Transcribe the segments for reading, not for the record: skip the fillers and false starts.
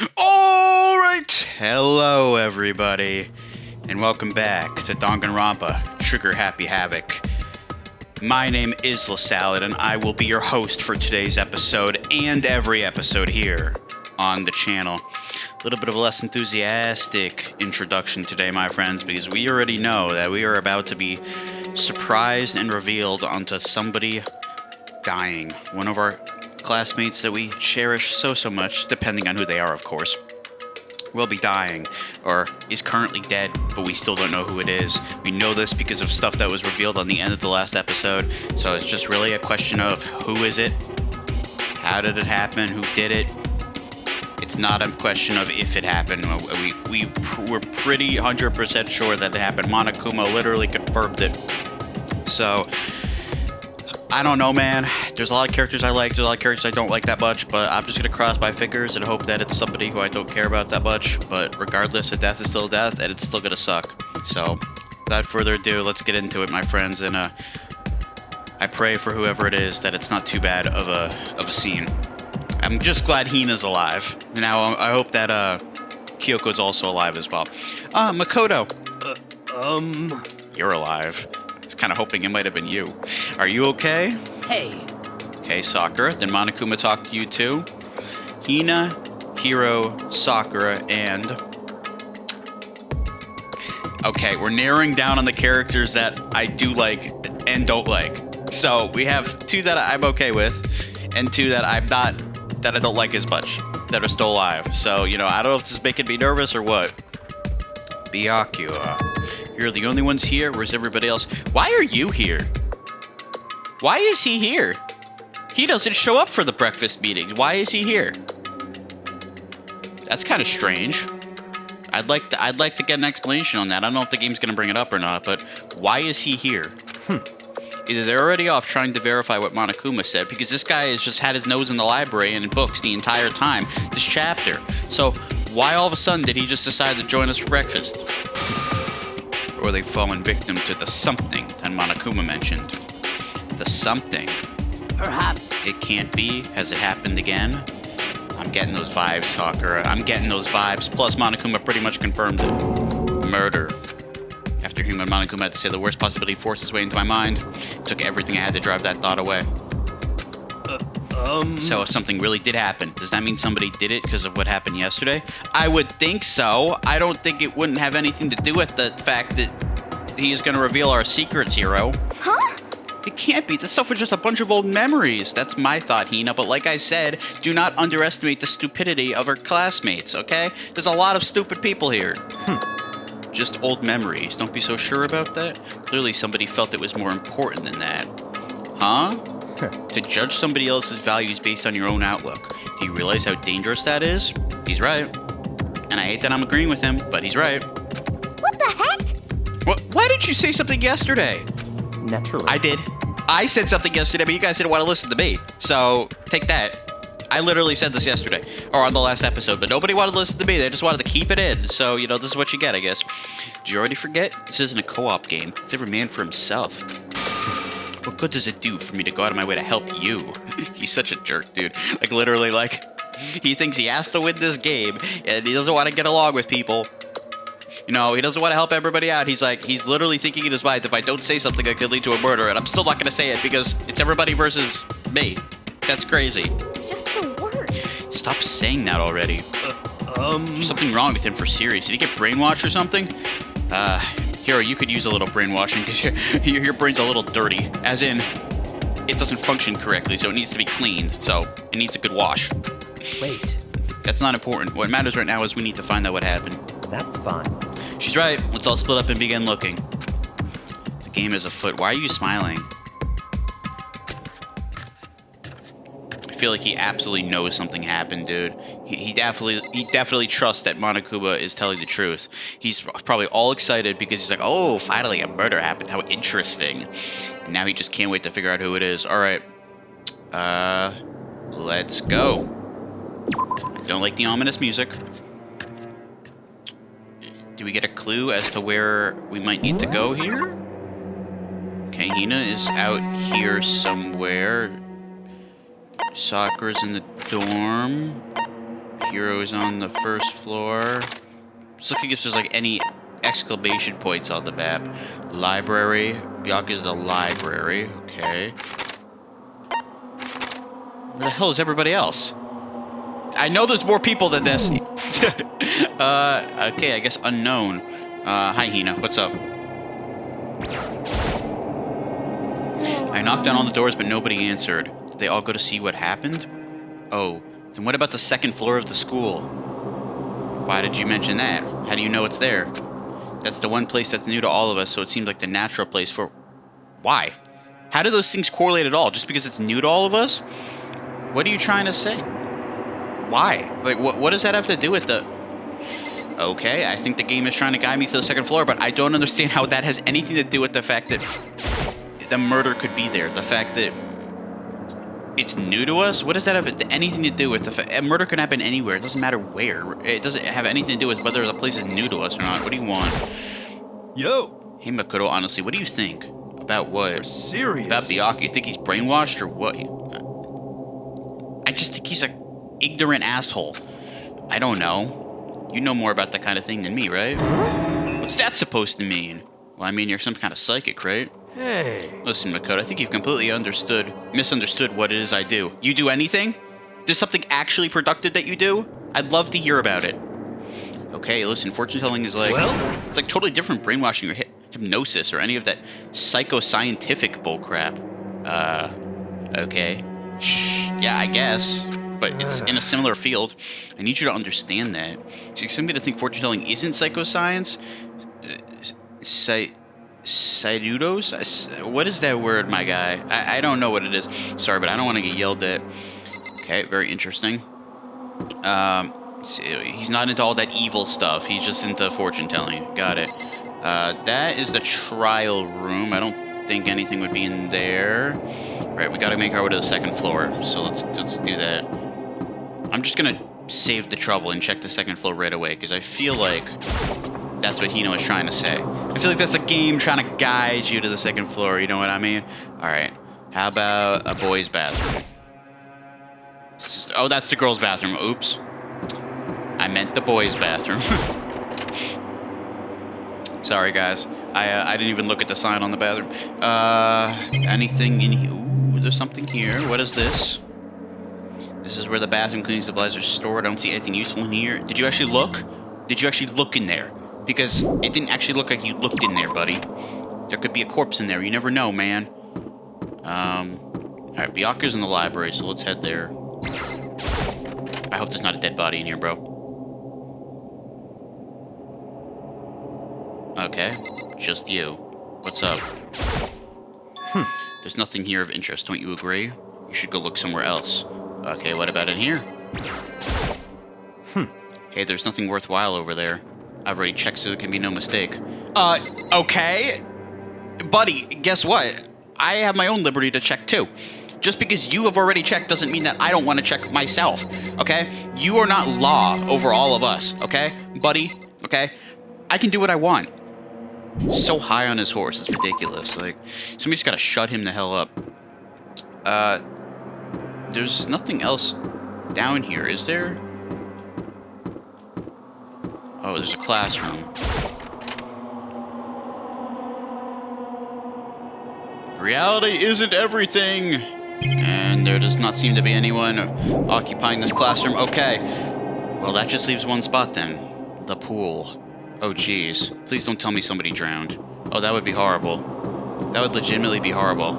Alright, hello everybody, and welcome back to Danganronpa, Trigger Happy Havoc. My name is LaSalad, and I will be your host for today's episode and every episode here on the channel. A little bit of a less enthusiastic introduction today, my friends, because we already know that we are about to be surprised and revealed onto somebody dying. One of our classmates that we cherish so much, depending on who they are, of course, will be dying, or is currently dead, but we still don't know who it is. We know this because of stuff that was revealed on the end of the last episode, so it's just really a question of who is it, how did it happen, who did it. It's not a question of if it happened. We're pretty 100% sure that it happened. Monokuma literally confirmed it. So I don't know, man. There's a lot of characters I like, there's a lot of characters I don't like that much, but I'm just gonna cross my fingers and hope that it's somebody who I don't care about that much. But regardless, a death is still a death, and it's still gonna suck. So, without further ado, let's get into it, my friends, and I pray for whoever it is that it's not too bad of a scene. I'm just glad Hina's alive. Now, I hope that Kyoko's also alive as well. Makoto. You're alive. I was kind of hoping it might have been you. Are you okay? Hey. Okay, Sakura. Did Monokuma talk to you too? Hina, Hiro, Sakura, and... Okay, we're narrowing down on the characters that I do like and don't like. So, we have two that I'm okay with, and two that I don't like as much, that are still alive. So, I don't know if this is making me nervous or what. Byakuya. You're the only ones here? Where's everybody else? Why are you here? Why is he here? He doesn't show up for the breakfast meetings. Why is he here? That's kind of strange. I'd like to get an explanation on that. I don't know if the game's going to bring it up or not, but why is he here? Either they're already off trying to verify what Monokuma said, because this guy has just had his nose in the library and in books the entire time, this chapter. So why all of a sudden did he just decide to join us for breakfast? Or they've fallen victim to the something that Monokuma mentioned. The something. Perhaps. It can't be. Has it happened again? I'm getting those vibes, Sakura. I'm getting those vibes. Plus, Monokuma pretty much confirmed it. Murder. After hearing what Monokuma had to say, the worst possibility forced its way into my mind. It took everything I had to drive that thought away. So if something really did happen, does that mean somebody did it because of what happened yesterday? I would think so. I don't think it wouldn't have anything to do with the fact that he's going to reveal our secrets, Hiro. Huh? It can't be. This stuff was just a bunch of old memories. That's my thought, Hina. But like I said, do not underestimate the stupidity of our classmates, okay? There's a lot of stupid people here. Just old memories. Don't be so sure about that. Clearly somebody felt it was more important than that. Huh? To judge somebody else's values based on your own outlook. Do you realize how dangerous that is? He's right. And I hate that I'm agreeing with him, but he's right. What the heck? What? Why did you say something yesterday? Naturally. I did. I said something yesterday, but you guys didn't want to listen to me. So, take that. I literally said this yesterday, or on the last episode, but nobody wanted to listen to me. They just wanted to keep it in. So, this is what you get, I guess. Did you already forget? This isn't a co-op game. It's every man for himself. What good does it do for me to go out of my way to help you? He's such a jerk, dude. Literally, he thinks he has to win this game, and he doesn't want to get along with people. He doesn't want to help everybody out. He's literally thinking in his mind, if I don't say something, it could lead to a murder, and I'm still not going to say it because it's everybody versus me. That's crazy. Just the worst. Stop saying that already. There's something wrong with him for serious. Did he get brainwashed or something? Hiro, you could use a little brainwashing because your brain's a little dirty. As in, it doesn't function correctly, so it needs to be cleaned. So, it needs a good wash. Wait, That's not important. What matters right now is we need to find out what happened. that's fine. She's right. Let's all split up and begin looking. The game is afoot. Why are you smiling? I feel like he absolutely knows something happened, dude. He definitely trusts that Monokuma is telling the truth. He's probably all excited because he's like, oh, finally a murder happened. How interesting. And now he just can't wait to figure out who it is. All right. Let's go. I don't like the ominous music. Do we get a clue as to where we might need to go here? Okay, Hina is out here somewhere. Sakura's in the dorm. Heroes on the first floor. Just looking if there's like any exclamation points on the map. Library. Bianca's the library. Okay. Where the hell is everybody else? I know there's more people than this. Okay, I guess unknown. Hi, Hina. What's up? I knocked on all the doors, but nobody answered. Did they all go to see what happened? Oh, then what about the second floor of the school? Why did you mention that? How do you know it's there? That's the one place that's new to all of us, so it seems like the natural place for... Why? How do those things correlate at all? Just because it's new to all of us? What are you trying to say? Why? Like, what does that have to do with the... Okay, I think the game is trying to guide me to the second floor, but I don't understand how that has anything to do with the fact that the murder could be there. The fact that it's new to us? What does that have anything to do with the fact... A murder could happen anywhere. It doesn't matter where. It doesn't have anything to do with whether the place is new to us or not. What do you want? Yo! Hey, Makoto, honestly, what do you think? About what? They're serious. About Byakuya? You think he's brainwashed or what? I just think he's a ignorant asshole. I don't know. You know more about that kind of thing than me, right? What's that supposed to mean? Well, I mean, you're some kind of psychic, right? Hey. Listen, Makoto, I think you've completely misunderstood what it is I do. You do anything? There's something actually productive that you do? I'd love to hear about it. Okay, listen, fortune telling is like... Well? It's like totally different brainwashing or hypnosis or any of that psychoscientific bullcrap. Okay. Yeah, I guess. But it's in a similar field. I need you to understand that. So you expect me to think fortune telling isn't psychoscience? Pseudos? What is that word, my guy? I don't know what it is. Sorry, but I don't want to get yelled at. Okay, very interesting. He's not into all that evil stuff. He's just into fortune telling. Got it. That is the trial room. I don't think anything would be in there. Right, we got to make our way to the second floor. So let's do that. I'm just gonna save the trouble and check the second floor right away because I feel like that's what Hino is trying to say. I feel like that's a game trying to guide you to the second floor. You know what I mean? All right. How about a boys' bathroom? Oh, that's the girls' bathroom. Oops. I meant the boys' bathroom. Sorry, guys. I didn't even look at the sign on the bathroom. Anything in here? Ooh, there's something here. What is this? This is where the bathroom cleaning supplies are stored. I don't see anything useful in here. Did you actually look? Did you actually look in there? Because it didn't actually look like you looked in there, buddy. There could be a corpse in there. You never know, man. Alright, Byakuya's in the library, so let's head there. I hope there's not a dead body in here, bro. Okay, just you. What's up? There's nothing here of interest, don't you agree? You should go look somewhere else. Okay, what about in here? Hey, there's nothing worthwhile over there. I've already checked so there can be no mistake. Okay. Buddy, guess what? I have my own liberty to check too. Just because you have already checked doesn't mean that I don't want to check myself, okay? You are not law over all of us, okay? Buddy, okay? I can do what I want. So high on his horse, it's ridiculous. Like, somebody's got to shut him the hell up. There's nothing else down here, is there? Oh, there's a classroom. Reality isn't everything! And there does not seem to be anyone occupying this classroom. Okay. Well, that just leaves one spot then. The pool. Oh, jeez. Please don't tell me somebody drowned. Oh, that would be horrible. That would legitimately be horrible.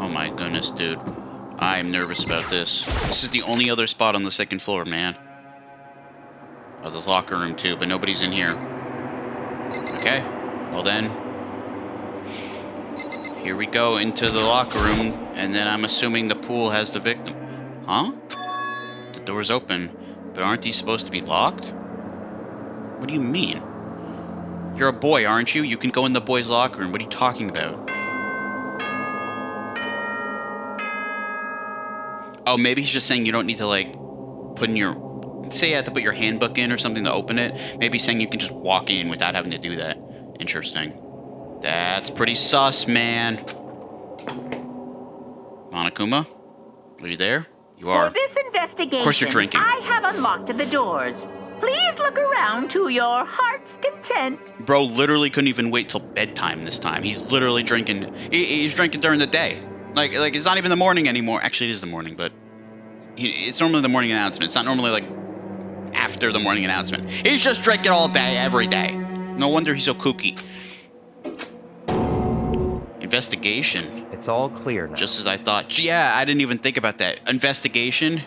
Oh my goodness, dude. I'm nervous about this. This is the only other spot on the second floor, man. Oh, there's locker room too, but nobody's in here. Okay, well then. Here we go into the locker room, and then I'm assuming the pool has the victim. Huh? The door's open, but aren't these supposed to be locked? What do you mean? You're a boy, aren't you? You can go in the boys' locker room. What are you talking about? Oh, maybe he's just saying you don't need to, like, put in your... Say you have to put your handbook in or something to open it. Maybe saying you can just walk in without having to do that. Interesting. That's pretty sus, man. Monokuma? Are you there? You are. For this investigation, Of course you're drinking. I have unlocked the doors. Please look around to your heart's content. Bro literally couldn't even wait till bedtime this time. He's literally drinking. He's drinking during the day. Like it's not even the morning anymore. Actually, it is the morning, but it's normally the morning announcement. It's not normally like after the morning announcement. He's just drinking all day, every day. No wonder he's so kooky. Investigation. It's all clear now. Just as I thought. Yeah, I didn't even think about that. Investigation.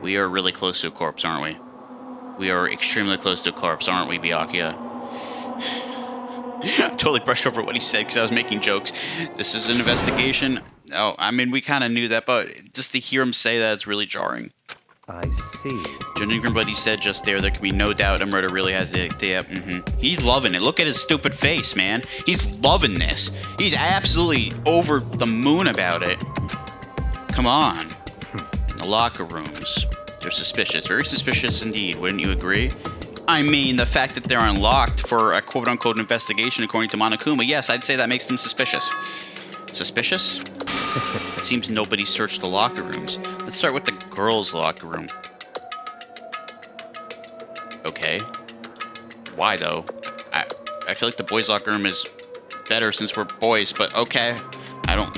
We are really close to a corpse, aren't we? We are extremely close to a corpse, aren't we, Byakuya? I totally brushed over what he said because I was making jokes. This is an investigation. Oh, I mean, we kind of knew that, but just to hear him say that, it's really jarring. I see. Judging from what he said just there can be no doubt a murder really has the... He's loving it. Look at his stupid face, man. He's loving this. He's absolutely over the moon about it. Come on. The locker rooms. They're suspicious. Very suspicious indeed. Wouldn't you agree? I mean, the fact that they're unlocked for a quote-unquote investigation according to Monokuma, yes, I'd say that makes them suspicious. Suspicious? It seems nobody searched the locker rooms. Let's start with the girls' locker room. Okay. Why, though? I feel like the boys' locker room is better since we're boys, but okay. I don't...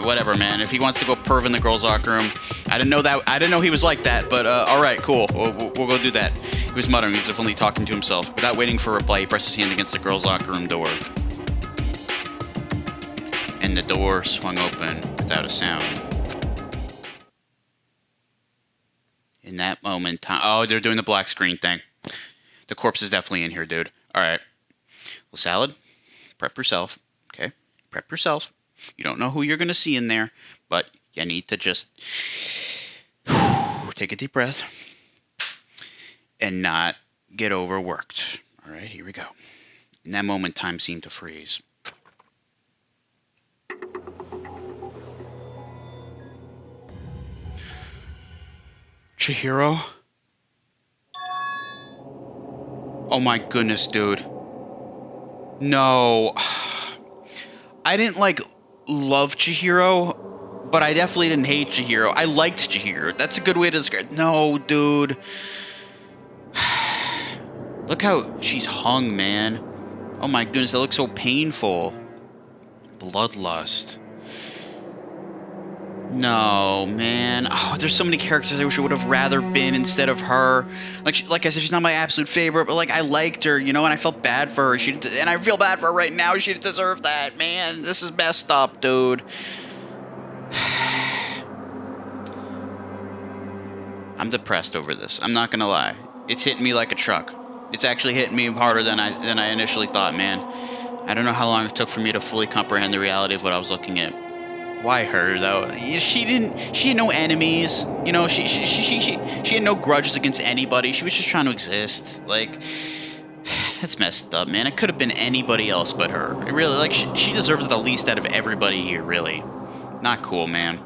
Whatever, man. If he wants to go perv in the girls' locker room, I didn't know that. I didn't know he was like that. But all right, cool. We'll go do that. He was muttering. He was definitely talking to himself. Without waiting for a reply, he pressed his hand against the girls' locker room door, and the door swung open without a sound. In that moment, oh, they're doing the black screen thing. The corpse is definitely in here, dude. All right. Well, Salad, prep yourself. Okay, prep yourself. You don't know who you're going to see in there, but you need to just take a deep breath and not get overworked. All right, here we go. In that moment, time seemed to freeze. Chihiro? Oh my goodness, dude. No. I didn't, love Chihiro, but I definitely didn't hate Chihiro. I liked Chihiro. That's a good way to describe it. No, dude. Look how she's hung, man. Oh my goodness, that looks so painful. Bloodlust. No, man. Oh, there's so many characters I wish I would have rather been instead of her. Like I said, she's not my absolute favorite, but I liked her, and I felt bad for her. And I feel bad for her right now. She didn't deserve that, man. This is messed up, dude. I'm depressed over this. I'm not gonna lie. It's hitting me like a truck. It's actually hitting me harder than I initially thought, man. I don't know how long it took for me to fully comprehend the reality of what I was looking at. Why her, though? She had no enemies. She had no grudges against anybody. She was just trying to exist. That's messed up, man. It could have been anybody else but her. It really, she deserved it the least out of everybody here, really. Not cool, man.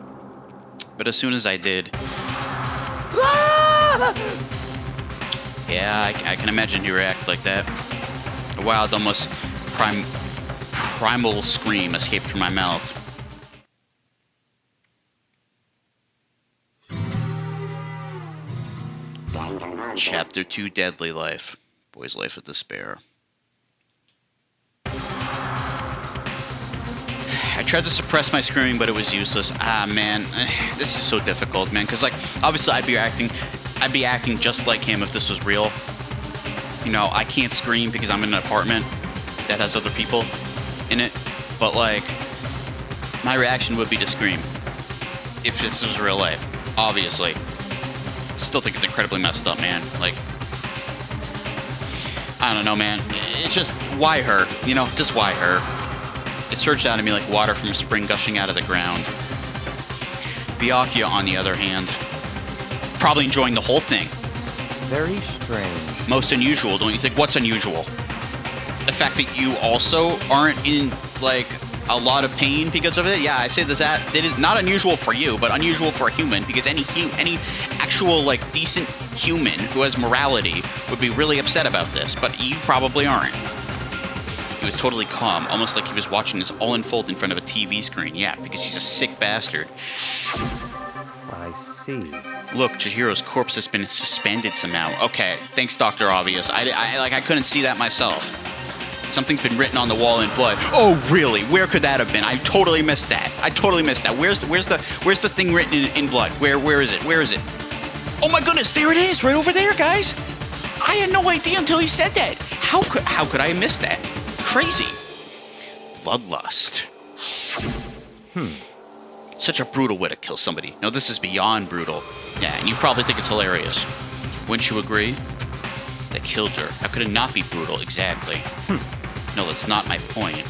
But as soon as I did... Yeah, I can imagine you react like that. A wild, almost primal scream escaped from my mouth. Chapter 2, Deadly Life. Boy's Life of Despair. I tried to suppress my screaming, but it was useless. Man, this is so difficult, man. Because, obviously I'd be acting just like him if this was real. I can't scream because I'm in an apartment that has other people in it. But, my reaction would be to scream if this was real life, obviously. Still think it's incredibly messed up, man. I don't know, man. It's just, why her? Just why her? It surged out of me like water from a spring gushing out of the ground. Byakuya, on the other hand, probably enjoying the whole thing. Very strange. Most unusual, don't you think? What's unusual? The fact that you also aren't in, a lot of pain because of it? Yeah, I say that it is not unusual for you, but unusual for a human, because any actual, decent human who has morality would be really upset about this, but you probably aren't. was totally calm, almost like he was watching this all unfold in front of a TV screen. Yeah, because he's a sick bastard. I see. Look, Chihiro's corpse has been suspended somehow. Okay, thanks, Dr. Obvious. I couldn't see that myself. Something's been written on the wall in blood. Oh, really? Where could that have been? I totally missed that. Where's the thing written in blood? Where is it? Where is it? Oh my goodness, there it is, right over there, guys. I had no idea until he said that. How could I have missed that? Crazy. Bloodlust. Such a brutal way to kill somebody. No, this is beyond brutal. Yeah, and you probably think it's hilarious. Wouldn't you agree? They killed her. How could it not be brutal? Exactly. No, that's not my point.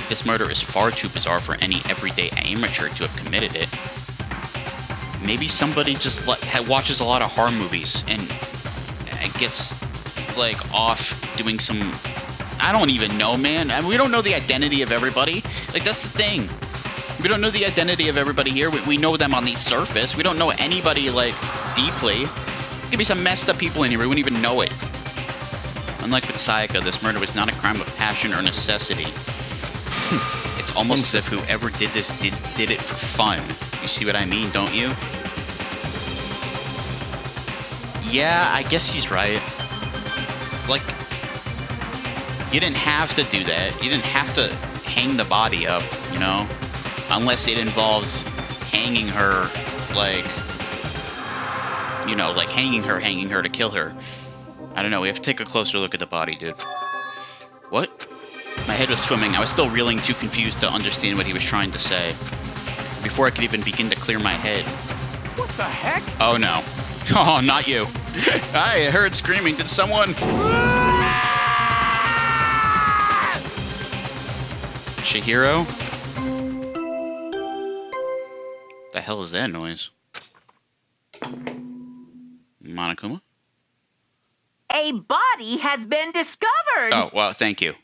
This murder is far too bizarre for any everyday amateur to have committed it. Maybe somebody just watches a lot of horror movies and gets, like, off doing some... I don't even know, man. I mean, we don't know the identity of everybody. Like, that's the thing. We don't know the identity of everybody here. We know them on the surface. We don't know anybody, like, deeply. There could be some messed up people in here. We wouldn't even know it. Unlike with Sayaka, this murder was not a crime of passion or necessity. It's almost as if whoever did this did it for fun. You see what I mean, don't you? Yeah, I guess he's right. Like, you didn't have to do that. You didn't have to hang the body up, you know? Unless it involved hanging her, like... You know, like hanging her to kill her. I don't know, we have to take a closer look at the body, dude. What? My head was swimming. I was still reeling, too confused to understand what he was trying to say. Before I could even begin to clear my head. What the heck? Oh, no. Oh, not you. I heard screaming. Did someone... Chihiro? The hell is that noise? Monokuma? A body has been discovered. Oh, well, thank you.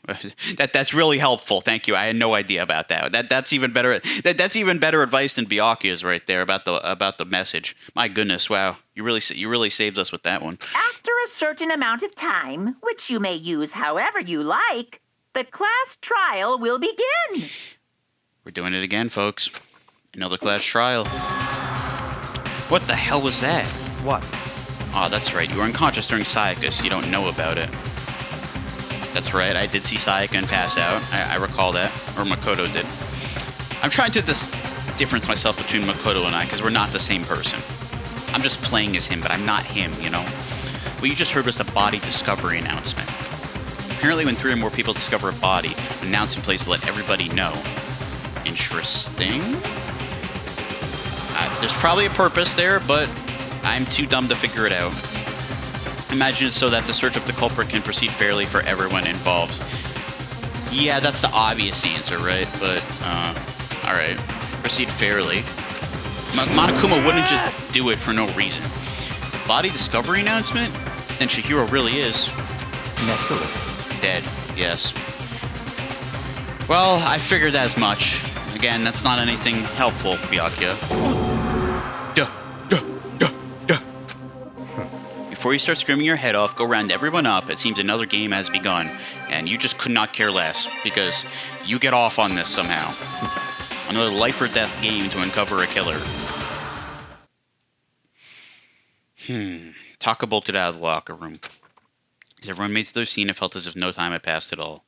That's really helpful. Thank you. I had no idea about that. That's even better. That's even better advice than Byakuya's right there about the message. My goodness, wow. You really saved us with that one. After a certain amount of time, which you may use however you like, the class trial will begin. We're doing it again, folks. Another class trial. What the hell was that? What? Oh, that's right. You were unconscious during Sayaka, so you don't know about it. That's right. I did see Sayaka pass out. I recall that. Or Makoto did. I'm trying to difference myself between Makoto and I, because we're not the same person. I'm just playing as him, but I'm not him, you know? What you just heard was the body discovery announcement. Apparently when 3 or more people discover a body, an announcement plays to let everybody know. Interesting. There's probably a purpose there, but I'm too dumb to figure it out. Imagine it's so that the search of the culprit can proceed fairly for everyone involved. Yeah, that's the obvious answer, right? But, alright. Proceed fairly. Monokuma wouldn't just do it for no reason. Body discovery announcement? Then Chihiro really is... Naturally. Dead, yes. Well, I figured as much. Again, that's not anything helpful, Byakuya. Duh. Before you start screaming your head off, go round everyone up. It seems another game has begun, and you just could not care less, because you get off on this somehow. Another life or death game to uncover a killer. Taka bolted out of the locker room. As everyone made to their scene, it felt as if no time had passed at all.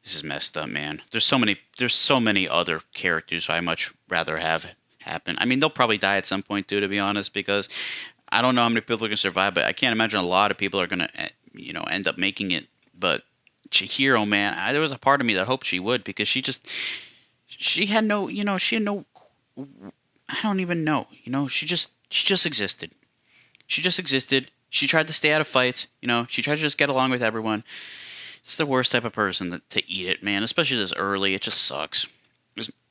This is messed up, man. There's so many other characters I much rather have happen. I mean, they'll probably die at some point, too, to be honest, because I don't know how many people are going to survive, but I can't imagine a lot of people are going to, end up making it. But Chihiro, man, there was a part of me that hoped she would, because she had no, I don't even know, she just existed. She just existed. She tried to stay out of fights, she tried to just get along with everyone. It's the worst type of person to eat it, man, especially this early. It just sucks.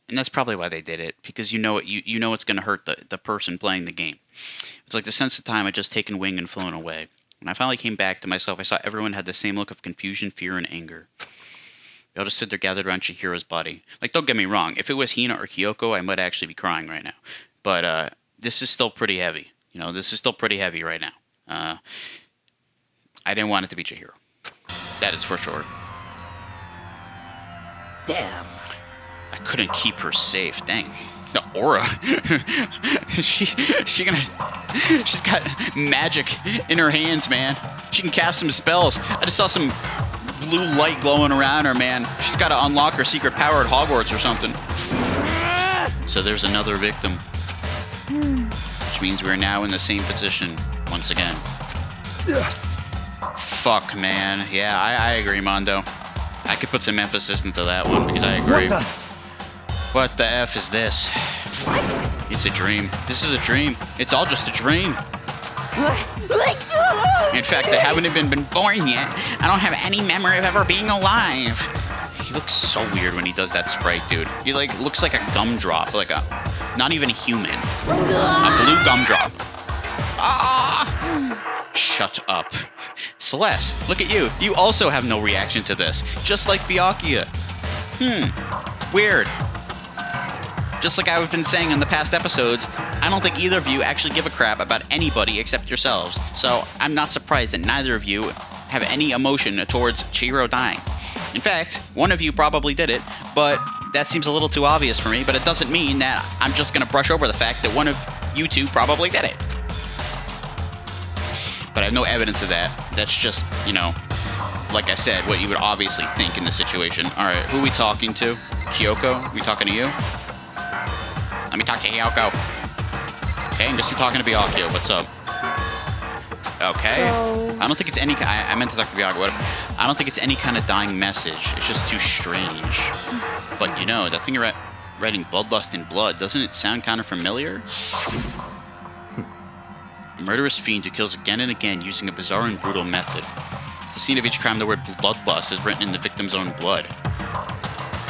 And that's probably why they did it, because you know it's going to hurt the person playing the game. It's like the sense of time had just taken wing and flown away. When I finally came back to myself, I saw everyone had the same look of confusion, fear, and anger. We all just stood there gathered around Chihiro's body. Like, don't get me wrong, if it was Hina or Kyoko, I might actually be crying right now. But this is still pretty heavy. This is still pretty heavy right now. I didn't want it to be Chihiro. That is for sure. Damn. I couldn't keep her safe. Dang. The aura. She's got magic in her hands, man. She can cast some spells. I just saw some blue light glowing around her, man. She's got to unlock her secret power at Hogwarts or something. So there's another victim. Which means we're now in the same position once again. Fuck, man. Yeah, I agree, Mondo. I could put some emphasis into that one because I agree. What the F is this? It's a dream. This is a dream. It's all just a dream. In fact, I haven't even been born yet. I don't have any memory of ever being alive. He looks so weird when he does that sprite, dude. He like looks like a gumdrop, like a not even a human. A blue gumdrop. Ah! Shut up. Celeste, look at you. You also have no reaction to this, just like Byakuya. Weird. Just like I've been saying in the past episodes, I don't think either of you actually give a crap about anybody except yourselves. So I'm not surprised that neither of you have any emotion towards Chihiro dying. In fact, one of you probably did it, but that seems a little too obvious for me, but it doesn't mean that I'm just going to brush over the fact that one of you two probably did it. But I have no evidence of that. That's just, you know, like I said, what you would obviously think in this situation. Alright, who are we talking to? Kyoko? Are we talking to you? Let me talk to Kyoko. Okay, I'm just talking to Byakuya. What's up? Okay. So... I don't think it's any... I meant to talk to Byakuya. I don't think it's any kind of dying message. It's just too strange. But, you know, that thing you're writing Bloodlust in Blood, doesn't it sound kind of familiar? A murderous fiend who kills again and again using a bizarre and brutal method. At the scene of each crime, the word bloodlust is written in the victim's own blood.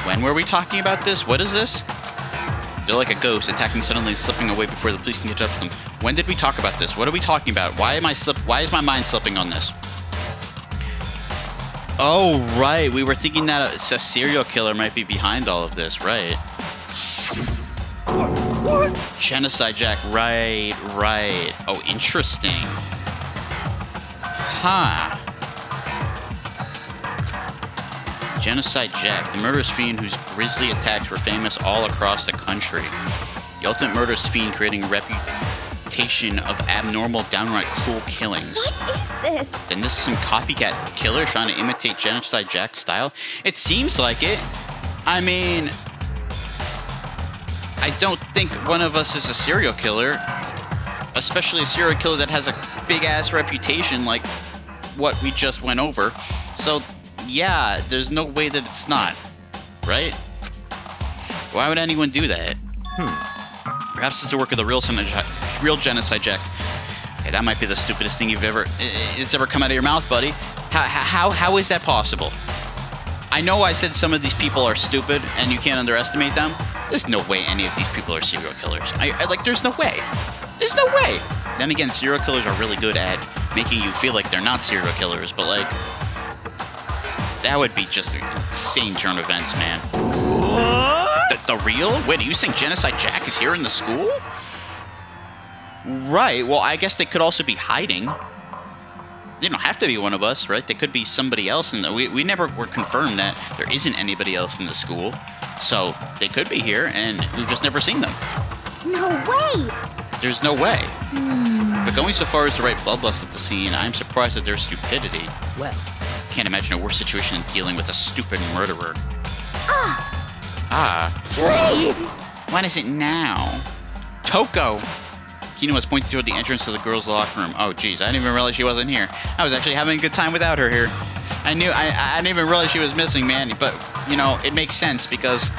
When were we talking about this? What is this? They're like a ghost, attacking suddenly and slipping away before the police can catch up to them. When did we talk about this? What are we talking about? Why is my mind slipping on this? Oh, right. We were thinking that a serial killer might be behind all of this, right? What? Genocide Jack, right. Oh, interesting. Huh. Genocide Jack, the murderous fiend whose grisly attacks were famous all across the country. The ultimate murderous fiend creating a reputation of abnormal, downright cruel killings. What is this? Then this is some copycat killer trying to imitate Genocide Jack's style? It seems like it. I mean, I don't think one of us is a serial killer. Especially a serial killer that has a big-ass reputation like what we just went over. So, yeah, there's no way that it's not. Right? Why would anyone do that? Perhaps it's the work of the real Genocide Jack. Okay, that might be the stupidest thing it's ever come out of your mouth, buddy. How is that possible? I know I said some of these people are stupid and you can't underestimate them. There's no way any of these people are serial killers. There's no way. There's no way. Then again, serial killers are really good at making you feel like they're not serial killers, but like, that would be just an insane turn of events, man. What? The real? Wait, are you saying Genocide Jack is here in the school? Right, well, I guess they could also be hiding. They don't have to be one of us, right? They could be somebody else. We never were confirmed that there isn't anybody else in the school. So they could be here, and we've just never seen them. No way! There's no way. But going so far as to write bloodlust at the scene, I'm surprised at their stupidity. Well, Can't imagine a worse situation than dealing with a stupid murderer. What is it now? Toko! Kino was pointing toward the entrance to the girls' locker room. Oh, geez, I didn't even realize she wasn't here. I was actually having a good time without her here. I didn't even realize she was missing, man. But, you know, it makes sense because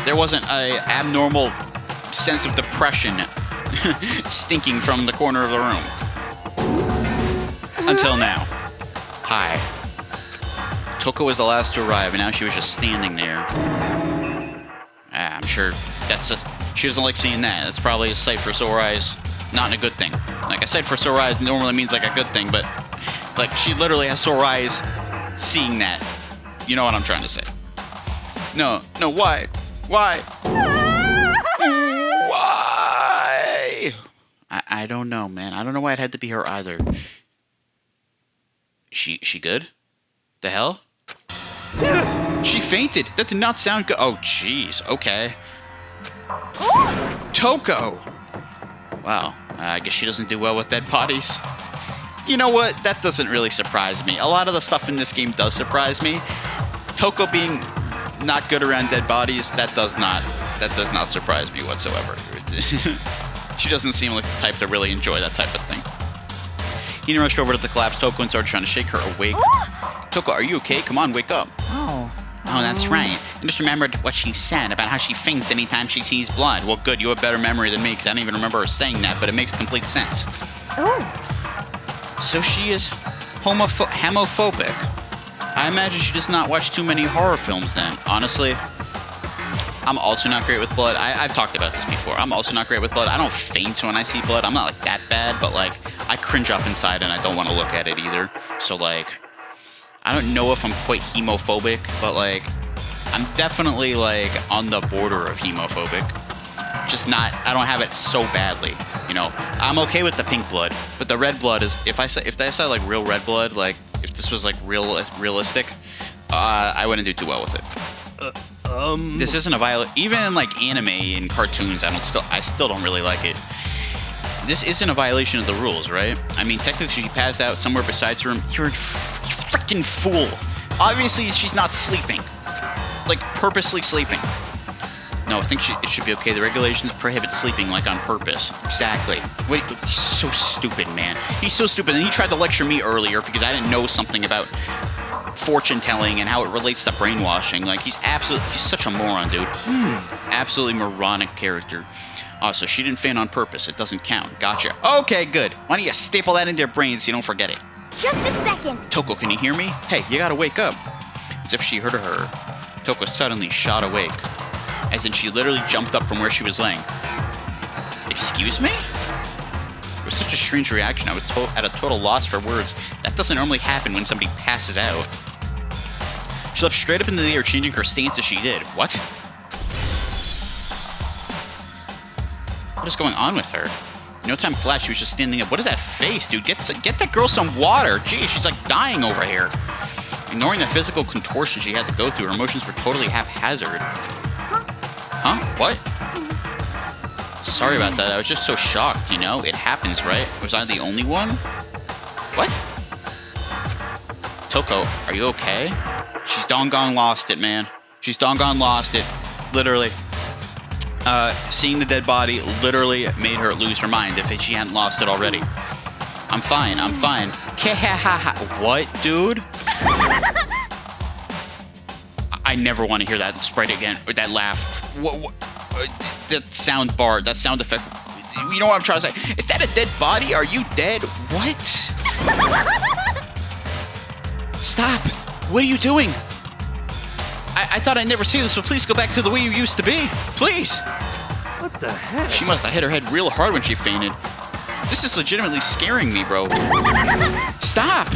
there wasn't an abnormal sense of depression stinking from the corner of the room. Until now. Hi. Toko was the last to arrive, and now she was just standing there. I'm sure she doesn't like seeing that. That's probably a sight for sore eyes. Not a good thing. Like, a sight for sore eyes normally means like a good thing, but like she literally has sore eyes seeing that. You know what I'm trying to say. No, why? Why? Why? I don't know, man. I don't know why it had to be her either. She good? The hell? She fainted. That did not sound good. Oh, jeez. Okay. Toko. Wow. I guess she doesn't do well with dead bodies. You know what? That doesn't really surprise me. A lot of the stuff in this game does surprise me. Toko being not good around dead bodies, that does not surprise me whatsoever. She doesn't seem like the type to really enjoy that type of thing. Hina rushed over to the collapsed Toko and started trying to shake her awake. Toko, are you okay? Come on, wake up. Oh. Oh, that's right. I just remembered what she said about how she faints anytime she sees blood. Well, good, you have better memory than me, because I don't even remember her saying that, but it makes complete sense. Oh. So she is homophobic. I imagine she does not watch too many horror films then. Honestly, I'm also not great with blood. I've talked about this before. I'm also not great with blood. I don't faint when I see blood. I'm not like that bad, but like I cringe up inside and I don't want to look at it either. So like, I don't know if I'm quite hemophobic, but like, I'm definitely like on the border of hemophobic. Just not, I don't have it so badly, you know. I'm okay with the pink blood, but the red blood is, if I saw like real red blood, like if this was like realistic, I wouldn't do too well with it. This isn't a violation. Even in like anime and cartoons, I still don't really like it. This isn't a violation of the rules, right? I mean, technically she passed out somewhere besides her room. You're a freaking fool. Obviously she's not sleeping, like purposely sleeping. No, I think it should be okay. The regulations prohibit sleeping like on purpose. Exactly. Wait, he's so stupid, man. He's so stupid. And he tried to lecture me earlier because I didn't know something about fortune telling and how it relates to brainwashing. Like, he's such a moron, dude. Absolutely moronic character. Oh, so she didn't faint on purpose. It doesn't count. Gotcha. Okay, good. Why don't you staple that into your brain so you don't forget it? Just a second. Toko, can you hear me? Hey, you gotta wake up. As if she heard her, Toko suddenly shot awake. As in, she literally jumped up from where she was laying. Excuse me? It was such a strange reaction. I was at a total loss for words. That doesn't normally happen when somebody passes out. She leapt straight up into the air, changing her stance as she did. What? What is going on with her? No time flat, she was just standing up. What is that face, dude? Get that girl some water. Gee, she's like dying over here. Ignoring the physical contortion she had to go through, her emotions were totally haphazard. Huh? What? Sorry about that. I was just so shocked, you know? It happens, right? Was I the only one? What? Toko, are you okay? She's doggone lost it, man. She's doggone lost it. Literally. Seeing the dead body literally made her lose her mind if she hadn't lost it already. I'm fine. I'm fine. What, dude? I never want to hear that sprite again, or that laugh. What, that sound bar, that sound effect. You know what I'm trying to say? Is that a dead body? Are you dead? What? Stop. What are you doing? I thought I'd never see this, but please go back to the way you used to be. Please. What the heck? She must have hit her head real hard when she fainted. This is legitimately scaring me, bro. Stop.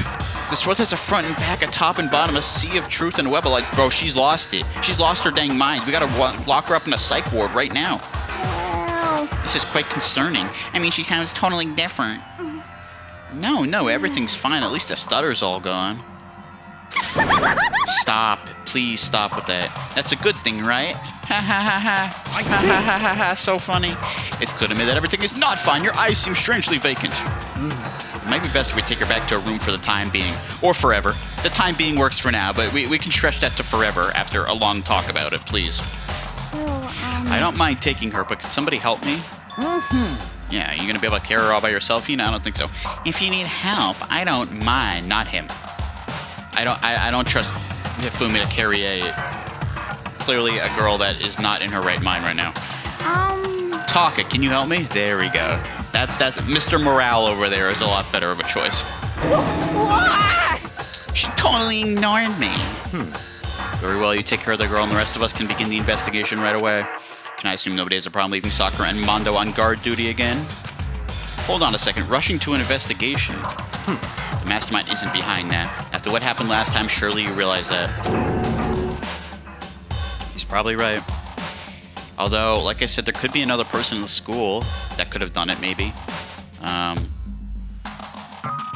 This world has a front and back, a top and bottom, a sea of truth and a web of light. Bro, she's lost it. She's lost her dang mind. We gotta lock her up in a psych ward right now. This is quite concerning. I mean, she sounds totally different. No, everything's fine. At least the stutter's all gone. Stop. Please stop with that. That's a good thing, right? Ha ha ha ha. Ha ha ha ha ha. So funny. It's clear to me that everything is not fine. Your eyes seem strangely vacant. It might be best if we take her back to her room for the time being. Or forever. The time being works for now, but we can stretch that to forever after a long talk about it, please. So, I don't mind taking her, but can somebody help me? Yeah, you gonna be able to carry her all by yourself? You know, I don't think so. If you need help, I don't mind. Not him. I don't trust Hifumi to carry clearly a girl that is not in her right mind right now. Taka, can you help me? There we go. That's Mr. Morale over there is a lot better of a choice. She totally ignored me. Very well, you take care of the girl and the rest of us can begin the investigation right away. Can I assume nobody has a problem leaving Sakura and Mondo on guard duty again? Hold on a second. Rushing to an investigation. The mastermind isn't behind that. After what happened last time, surely you realize that. He's probably right. Although, like I said, there could be another person in the school that could have done it, maybe.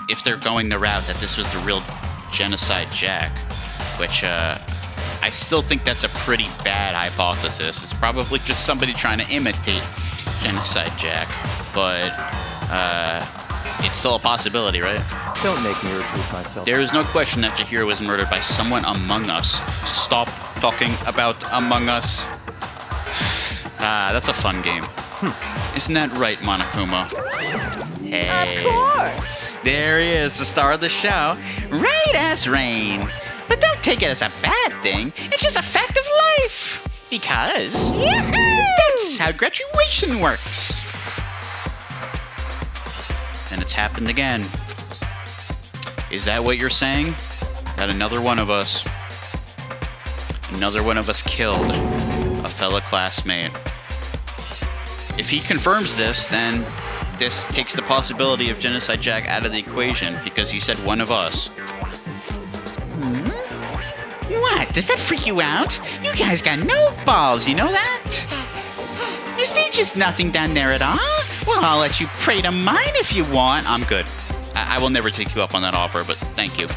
If they're going the route that this was the real Genocide Jack, which, I I still think that's a pretty bad hypothesis. It's probably just somebody trying to imitate Genocide Jack, but it's still a possibility, right? Don't make me repeat myself. There is no question that Chihiro was murdered by someone among us. Stop talking about Among Us. That's a fun game. Isn't that right, Monokuma? Hey. Of course. There he is, the star of the show. Right as rain. But don't take it as a bad thing. It's just a fact of life. Because that's how graduation works. And it's happened again. Is that what you're saying? That another one of us killed a fellow classmate. If he confirms this, then this takes the possibility of Genocide Jack out of the equation because he said one of us. What? Does that freak you out? You guys got no balls, you know that? Is there just nothing down there at all? Well, I'll let you pray to mine if you want. I'm good. I will never take you up on that offer, but thank you.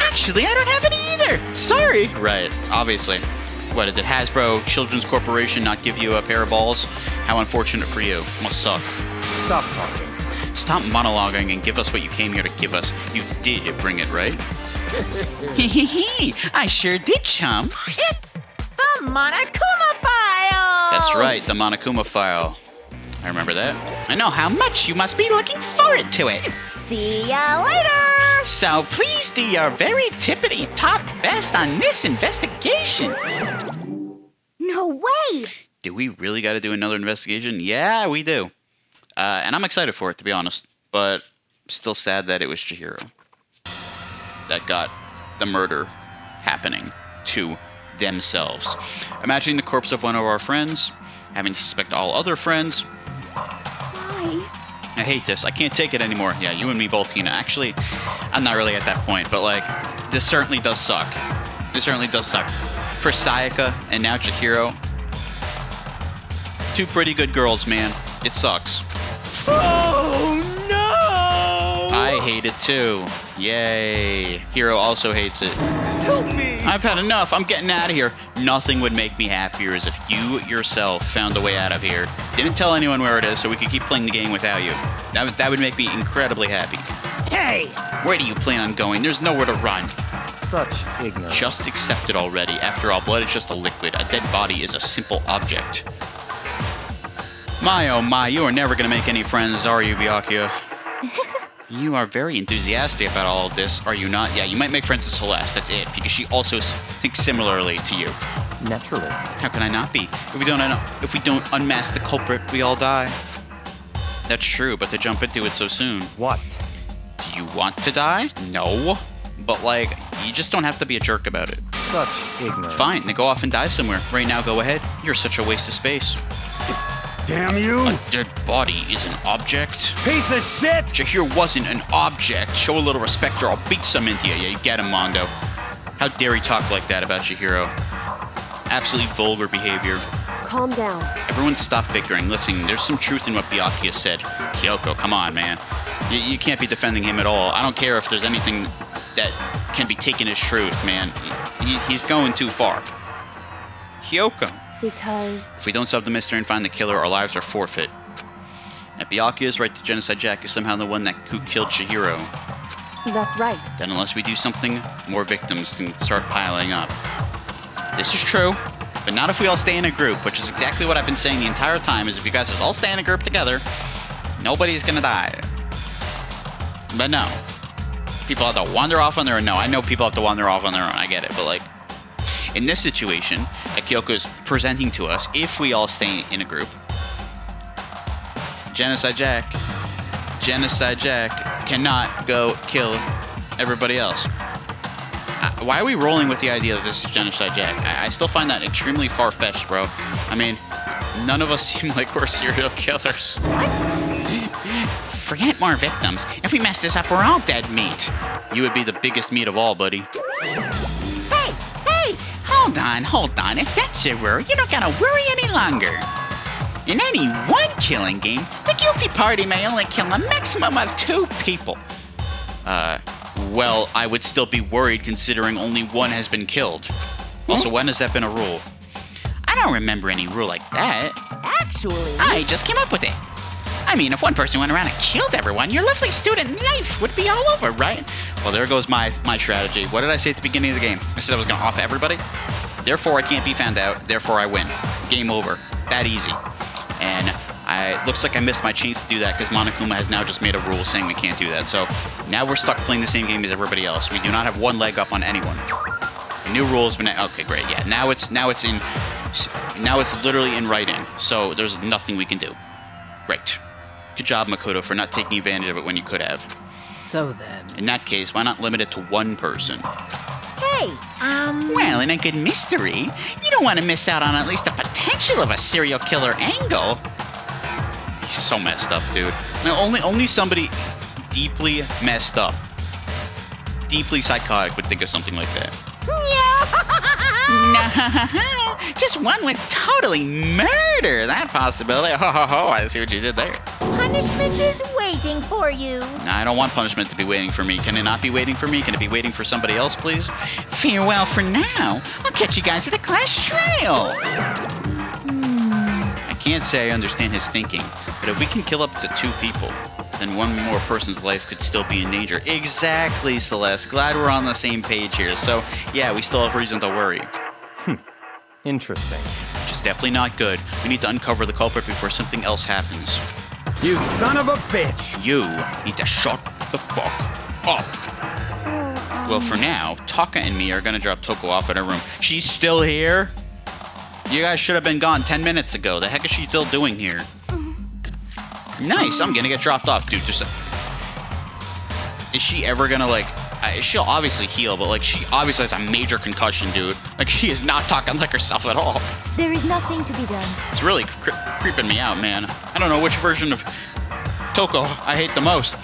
Actually, I don't have any either. Sorry. Right, obviously. What, did Hasbro Children's Corporation not give you a pair of balls? How unfortunate for you. Must suck. Stop talking. Stop monologuing and give us what you came here to give us. You did bring it, right? Hee. I sure did, chum. It's the Monokuma file. That's right, the Monokuma file. I remember that. I know how much you must be looking forward to it. See ya later. So please do your very tippity top best on this investigation. No way! Do we really got to do another investigation? Yeah, we do. And I'm excited for it, to be honest. But still sad that it was Chihiro that got the murder happening to themselves. Imagining the corpse of one of our friends, having to suspect all other friends. Why? I hate this. I can't take it anymore. Yeah, you and me both, Hina. Actually, I'm not really at that point, but like, this certainly does suck. It certainly does suck. For Sayaka and now Chihiro, two pretty good girls, man. It sucks. Oh no! I hate it too. Yay. Hiro also hates it. Help me! I've had enough. I'm getting out of here. Nothing would make me happier as if you yourself found a way out of here. Didn't tell anyone where it is so we could keep playing the game without you. That would make me incredibly happy. Hey. Where do you plan on going? There's nowhere to run. Such ignorance. Just accept it already. After all, blood is just a liquid. A dead body is a simple object. My oh my, you are never going to make any friends, are you, Byakuya? You are very enthusiastic about all of this, are you not? Yeah, you might make friends with Celeste, that's it, because she also thinks similarly to you. Naturally. How can I not be? If we don't unmask the culprit, we all die. That's true, but to jump into it so soon. What? Do you want to die? No. But like, you just don't have to be a jerk about it. Such ignorance. Fine, then go off and die somewhere. Right now, go ahead. You're such a waste of space. Damn you! A dead body is an object? Piece of shit! Chihiro wasn't an object. Show a little respect or I'll beat some into you. Yeah, you get him, Mondo. How dare he talk like that about Chihiro? Absolutely vulgar behavior. Calm down. Everyone stop bickering. Listen, there's some truth in what Byakuya said. Kyoko, come on, man. You can't be defending him at all. I don't care if there's anything that can be taken as truth, man. He's going too far. Kyoko. Because... If we don't solve the mystery and find the killer, our lives are forfeit. If Byakuya is right, the Genocide Jack is somehow the one who killed Chihiro. That's right. Then unless we do something, more victims can start piling up. This is true, but not if we all stay in a group, which is exactly what I've been saying the entire time, is if you guys all stay in a group together, nobody's gonna die. But no. People have to wander off on their own. No, I know people have to wander off on their own. I get it, but like... In this situation that Kyoko is presenting to us, if we all stay in a group, Genocide Jack cannot go kill everybody else. Why are we rolling with the idea that this is Genocide Jack? I still find that extremely far-fetched, bro. I mean, none of us seem like we're serial killers. Forget more victims. If we mess this up, we're all dead meat. You would be the biggest meat of all, buddy. Hey! Hold on. If that's your worry, you don't gotta worry any longer. In any one killing game, the guilty party may only kill a maximum of 2 people. Well, I would still be worried considering only one has been killed. Also, when has that been a rule? I don't remember any rule like that. Actually, I just came up with it. I mean, if one person went around and killed everyone, your lovely student life would be all over, right? Well, there goes my strategy. What did I say at the beginning of the game? I said I was going to off everybody. Therefore, I can't be found out. Therefore, I win. Game over. That easy. And looks like I missed my chance to do that because Monokuma has now just made a rule saying we can't do that. So now we're stuck playing the same game as everybody else. We do not have one leg up on anyone. The new rules been okay, great. Yeah, now it's literally in writing. So there's nothing we can do. Great. Good job, Makoto, for not taking advantage of it when you could have. so then. In that case, why not limit it to one person? Hey, Well, in a good mystery, you don't want to miss out on at least the potential of a serial killer angle. He's so messed up, dude. Now, only somebody deeply messed up, deeply psychotic would think of something like that. No, just one would totally murder that possibility. Ho, ho, ho, I see what you did there. Punishment is waiting for you. I don't want punishment to be waiting for me. Can it not be waiting for me? Can it be waiting for somebody else, please? Farewell for now. I'll catch you guys at the class trial. I can't say I understand his thinking, but if we can kill up to 2 people, then one more person's life could still be in danger. Exactly, Celeste. Glad we're on the same page here. So, yeah, we still have reason to worry. Interesting. Which is definitely not good. We need to uncover the culprit before something else happens. You son of a bitch! You need to shut the fuck up. Well, for now, Taka and me are gonna drop Toko off at her room. She's still here? You guys should have been gone 10 minutes ago. The heck is she still doing here? Nice, I'm gonna get dropped off, dude. Just is she ever gonna, like, she'll obviously heal, but, like, she obviously has a major concussion, dude. Like, she is not talking like herself at all. There is nothing to be done. It's really creeping me out, man. I don't know which version of Toko I hate the most.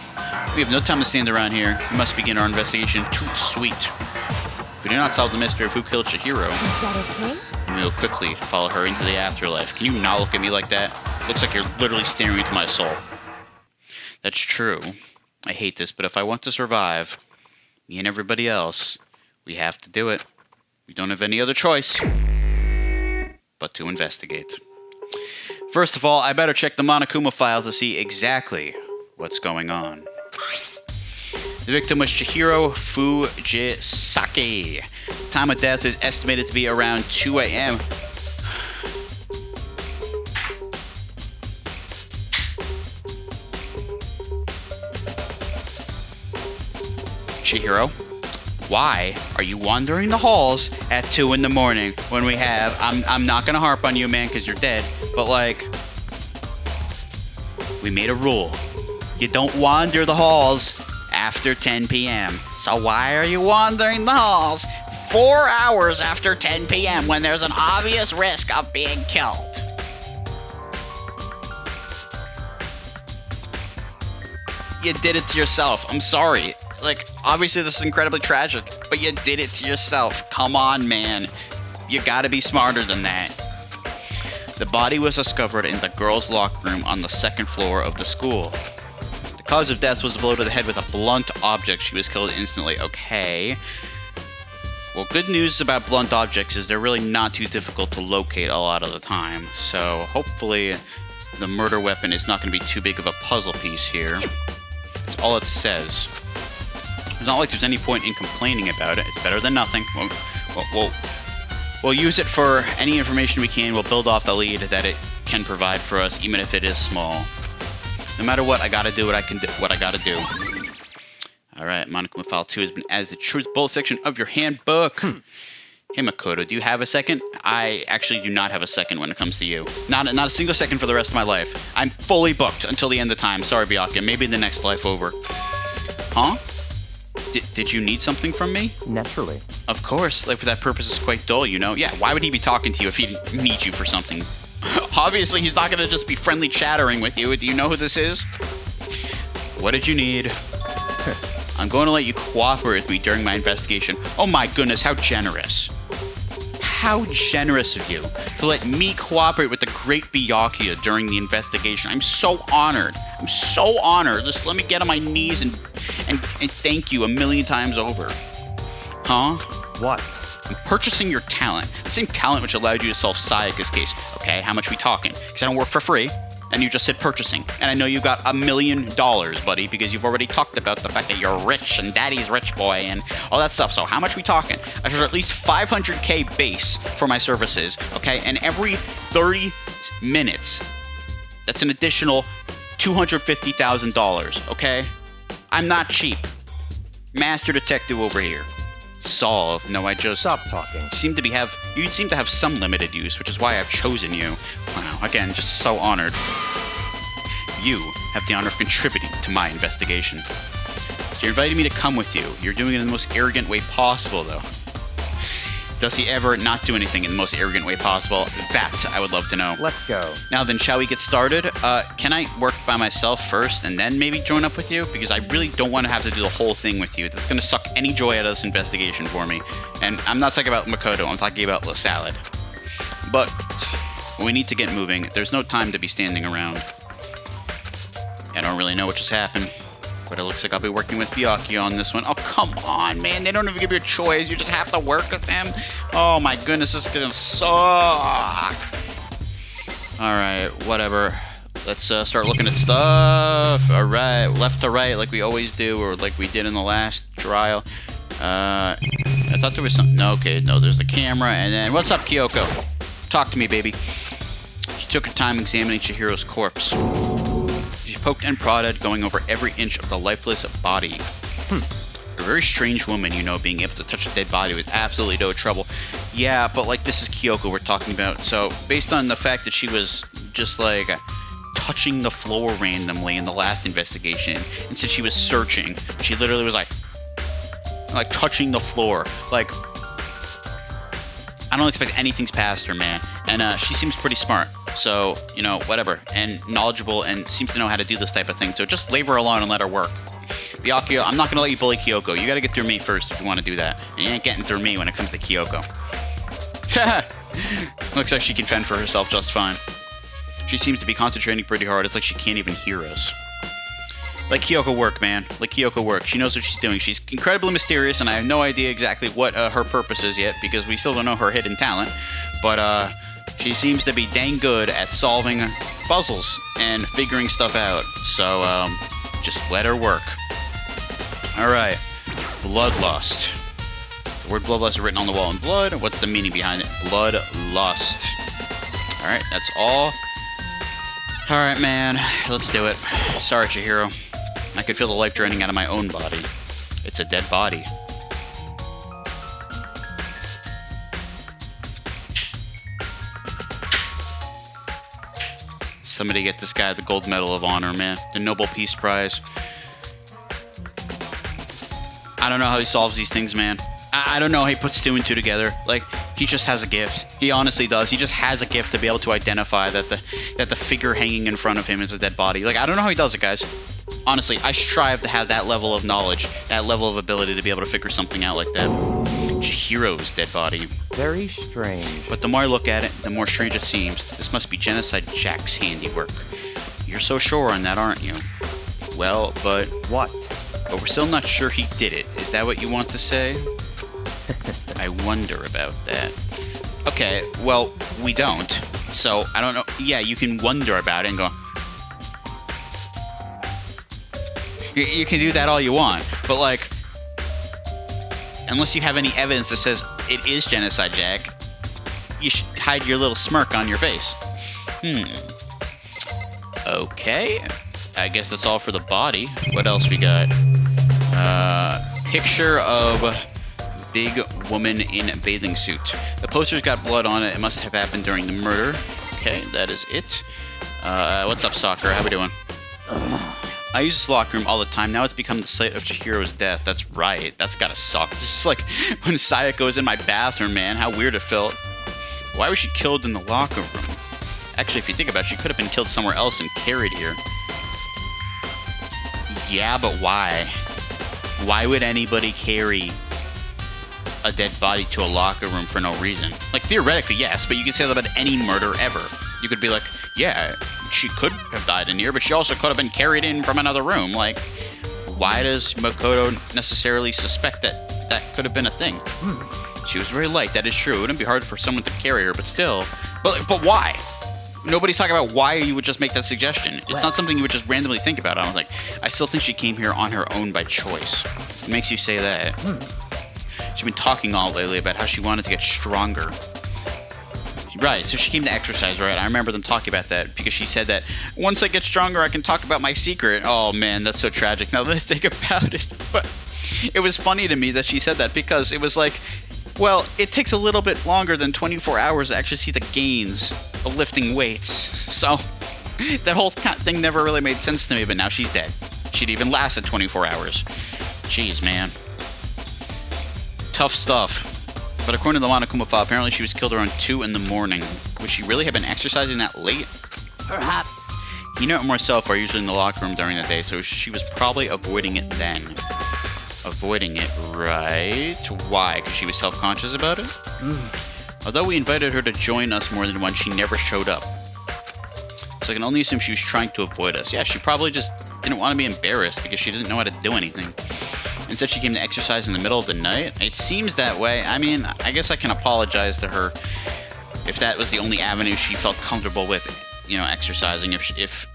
We have no time to stand around here. We must begin our investigation. Toot sweet. If we do not solve the mystery of who killed Chihiro, Is that okay? then we will quickly follow her into the afterlife. Can you not look at me like that? Looks like you're literally staring into my soul. That's true. I hate this, but if I want to survive, me and everybody else, we have to do it. We don't have any other choice but to investigate. First of all, I better check the Monokuma file to see exactly what's going on. The victim was Chihiro Fujisaki. Time of death is estimated to be around 2 a.m. Chihiro, why are you wandering the halls at 2 in the morning when we have... I'm not gonna harp on you, man, because you're dead, but, like, we made a rule. You don't wander the halls after 10 p.m. So why are you wandering the halls 4 hours after 10 p.m. when there's an obvious risk of being killed? You did it to yourself. I'm sorry. Like, obviously this is incredibly tragic, but you did it to yourself. Come on, man. You gotta be smarter than that. The body was discovered in the girls' locker room on the 2nd floor of the school. The cause of death was a blow to the head with a blunt object. She was killed instantly. Okay. Well, good news about blunt objects is they're really not too difficult to locate a lot of the time. So hopefully the murder weapon is not going to be too big of a puzzle piece here. That's all it says. It's not like there's any point in complaining about it. It's better than nothing. We'll use it for any information we can. We'll build off the lead that it can provide for us, even if it is small. No matter what, I gotta do what I can do. What I gotta do. All right, Monokuma File 2 has been added to the truth bullet section of your handbook. Hey, Makoto, do you have a second? I actually do not have a second when it comes to you. Not a single second for the rest of my life. I'm fully booked until the end of time. Sorry, Byakuya. Maybe the next life over. Huh? Did you need something from me? Naturally. Of course. Life without purpose is quite dull, you know? Yeah, why would he be talking to you if he didn't need you for something? Obviously, he's not going to just be friendly chattering with you. Do you know who this is? What did you need? I'm going to let you cooperate with me during my investigation. Oh my goodness, how generous. How generous of you to let me cooperate with the great Byakuya during the investigation. I'm so honored. I'm so honored. Just let me get on my knees and And thank you a million times over. Huh? What? I'm purchasing your talent. The same talent which allowed you to solve Sayaka's case. Okay, how much we talking? Because I don't work for free. And you just said purchasing. And I know you got $1 million, buddy, because you've already talked about the fact that you're rich and daddy's rich boy and all that stuff. So how much we talking? I charge at least $500K base for my services, okay? And every 30 minutes, that's an additional $250,000, okay? I'm not cheap. Master detective over here. Solve. No, I just... Stop talking. You seem to have some limited use, which is why I've chosen you. Wow, again, just so honored. You have the honor of contributing to my investigation. So you're inviting me to come with you. You're doing it in the most arrogant way possible, though. Does he ever not do anything in the most arrogant way possible? That I would love to know. Let's go. Now then, shall we get started? Can I work by myself first and then maybe join up with you? Because I really don't want to have to do the whole thing with you. That's going to suck any joy out of this investigation for me. And I'm not talking about Makoto, I'm talking about La Salad. But we need to get moving. There's no time to be standing around. I don't really know what just happened. But it looks like I'll be working with Byakuya on this one. Oh, come on, man. They don't even give you a choice. You just have to work with them. Oh, my goodness. This is going to suck. All right, whatever. Let's start looking at stuff. All right, left to right like we always do, or like we did in the last trial. I thought there was something. No, okay, no, there's the camera. And then, what's up, Kyoko? Talk to me, baby. She took her time examining Chihiro's corpse. She poked and prodded, going over every inch of the lifeless body. A very strange woman, you know, being able to touch a dead body with absolutely no trouble. Yeah, but like this is Kyoko we're talking about. So based on the fact that she was just like touching the floor randomly in the last investigation, and since she was searching, she literally was like touching the floor. Like, I don't expect anything's past her, man. And she seems pretty smart. So, you know, whatever. And knowledgeable and seems to know how to do this type of thing. So just leave her alone and let her work. Byakuya, I'm not going to let you bully Kyoko. You got to get through me first if you want to do that. And you ain't getting through me when it comes to Kyoko. Looks like she can fend for herself just fine. She seems to be concentrating pretty hard. It's like she can't even hear us. Let Kyoko work, man. Let Kyoko work. She knows what she's doing. She's incredibly mysterious, and I have no idea exactly what her purpose is yet, because we still don't know her hidden talent. But she seems to be dang good at solving puzzles and figuring stuff out. So just let her work. All right. Bloodlust. The word bloodlust is written on the wall in blood. What's the meaning behind it? Bloodlust. All right, that's all. All right, man. Let's do it. Sorry, Chihiro. I could feel the life draining out of my own body. It's a dead body. Somebody get this guy the Gold Medal of Honor, man. The Nobel Peace Prize. I don't know how he solves these things, man. I don't know how he puts two and two together. Like, he just has a gift. He honestly does. He just has a gift to be able to identify that the figure hanging in front of him is a dead body. Like, I don't know how he does it, guys. Honestly, I strive to have that level of knowledge, that level of ability to be able to figure something out like that. Chihiro's dead body. Very strange. But the more I look at it, the more strange it seems. This must be Genocide Jack's handiwork. You're so sure on that, aren't you? Well, but... What? But we're still not sure he did it. Is that what you want to say? I wonder about that. Okay, well, we don't. So, I don't know. Yeah, you can wonder about it and go... You can do that all you want. But, like... Unless you have any evidence that says it is Genocide Jack, you should hide your little smirk on your face. Okay. I guess that's all for the body. What else we got? Picture of big woman in bathing suit. The poster's got blood on it. It must have happened during the murder. Okay, that is it. What's up, Soccer? How we doing? I use this locker room all the time. Now it's become the site of Chihiro's death. That's right. That's gotta suck. This is like when Sayaka was in my bathroom, man. How weird it felt. Why was she killed in the locker room? Actually, if you think about it, she could have been killed somewhere else and carried here. Yeah, but why? Why would anybody carry a dead body to a locker room for no reason? Like, theoretically, yes, but you can say that about any murder ever. You could be like, yeah, she could have died in here, but she also could have been carried in from another room. Like, why does Makoto necessarily suspect that that could have been a thing? She was very light, that is true. It wouldn't be hard for someone to carry her, but still. But why? Nobody's talking about why you would just make that suggestion. It's not something you would just randomly think about, I don't think. I still think she came here on her own by choice. What makes you say that? She's been talking all lately about how she wanted to get stronger. Right, so she came to exercise, right? I remember them talking about that because she said that once I get stronger, I can talk about my secret. Oh man, that's so tragic now that I think about it. But it was funny to me that she said that because it was like, well, it takes a little bit longer than 24 hours to actually see the gains of lifting weights. So that whole thing never really made sense to me, but now she's dead. She'd even lasted 24 hours. Jeez, man. Tough stuff. But according to the Monokuma file, apparently she was killed around 2 in the morning. Would she really have been exercising that late? Perhaps. Hina and myself are usually in the locker room during the day, so she was probably avoiding it then. Avoiding it, right? Why? Because she was self-conscious about it? Although we invited her to join us more than once, she never showed up. So I can only assume she was trying to avoid us. Yeah, she probably just didn't want to be embarrassed because she doesn't know how to do anything. Instead, she came to exercise in the middle of the night. It seems that way. I mean, I guess I can apologize to her if that was the only avenue she felt comfortable with, you know, exercising. If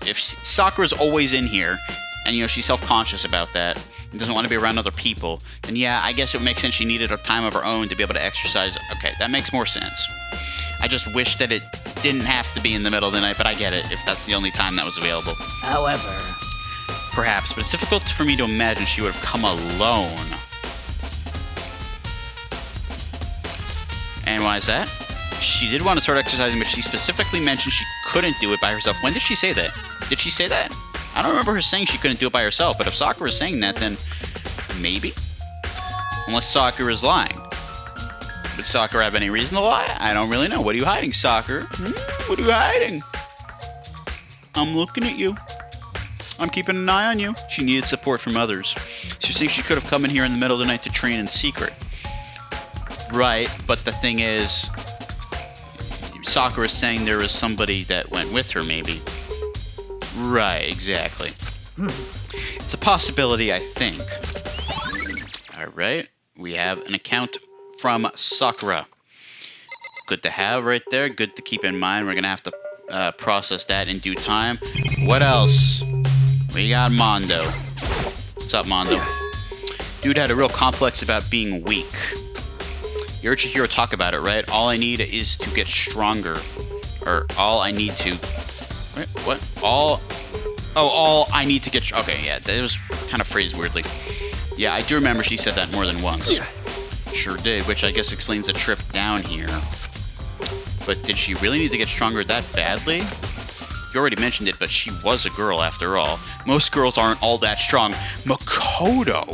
Sakura's always in here, and, you know, she's self-conscious about that, and doesn't want to be around other people, then yeah, I guess it would make sense she needed a time of her own to be able to exercise. Okay, that makes more sense. I just wish that it didn't have to be in the middle of the night, but I get it if that's the only time that was available. However, Perhaps, but it's difficult for me to imagine she would have come alone. And why is that? She did want to start exercising, but she specifically mentioned she couldn't do it by herself. When did she say that? Did she say that? I don't remember her saying she couldn't do it by herself, but if Sakura is saying that, then maybe? Unless Sakura is lying. Would Sakura have any reason to lie? I don't really know. What are you hiding, Sakura? What are you hiding? I'm looking at you. I'm keeping an eye on you. She needed support from others. She thinks she could have come in here in the middle of the night to train in secret. Right, but the thing is, Sakura's saying there was somebody that went with her, maybe. Right, exactly. It's a possibility, I think. Alright, we have an account from Sakura. Good to have right there, good to keep in mind. We're going to have to process that in due time. What else? We got Mondo. What's up, Mondo? Dude had a real complex about being weak. You heard Chihiro talk about it, right? All I need is to get stronger. Or all I need to... Wait, what? All I need to get... Okay, yeah, that was kind of phrased weirdly. Yeah, I do remember she said that more than once. Sure did, which I guess explains the trip down here. But did she really need to get stronger that badly? You already mentioned it, but she was a girl after all. Most girls aren't all that strong. Makoto!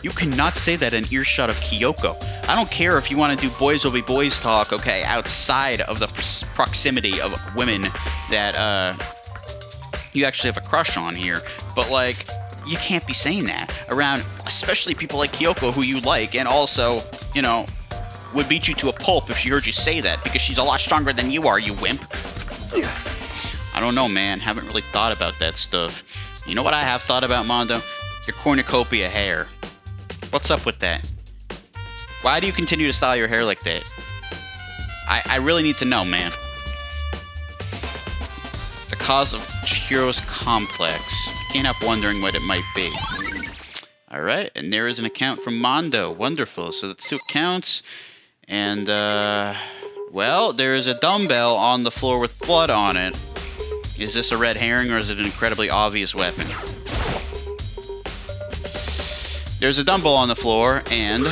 You cannot say that in earshot of Kyoko. I don't care if you want to do boys will be boys talk, okay, outside of the proximity of women that you actually have a crush on here. But, like, you can't be saying that around, especially people like Kyoko who you like, and also, you know, would beat you to a pulp if she heard you say that, because she's a lot stronger than you are, you wimp. I don't know, man. Haven't really thought about that stuff. You know what I have thought about, Mondo? Your cornucopia hair. What's up with that? Why do you continue to style your hair like that? I really need to know, man. The cause of Chihiro's complex. Can't help wondering what it might be. Alright, and there is an account from Mondo. Wonderful. So that's 2 accounts. And, well, there is a dumbbell on the floor with blood on it. Is this a red herring or is it an incredibly obvious weapon? There's a dumbbell on the floor, and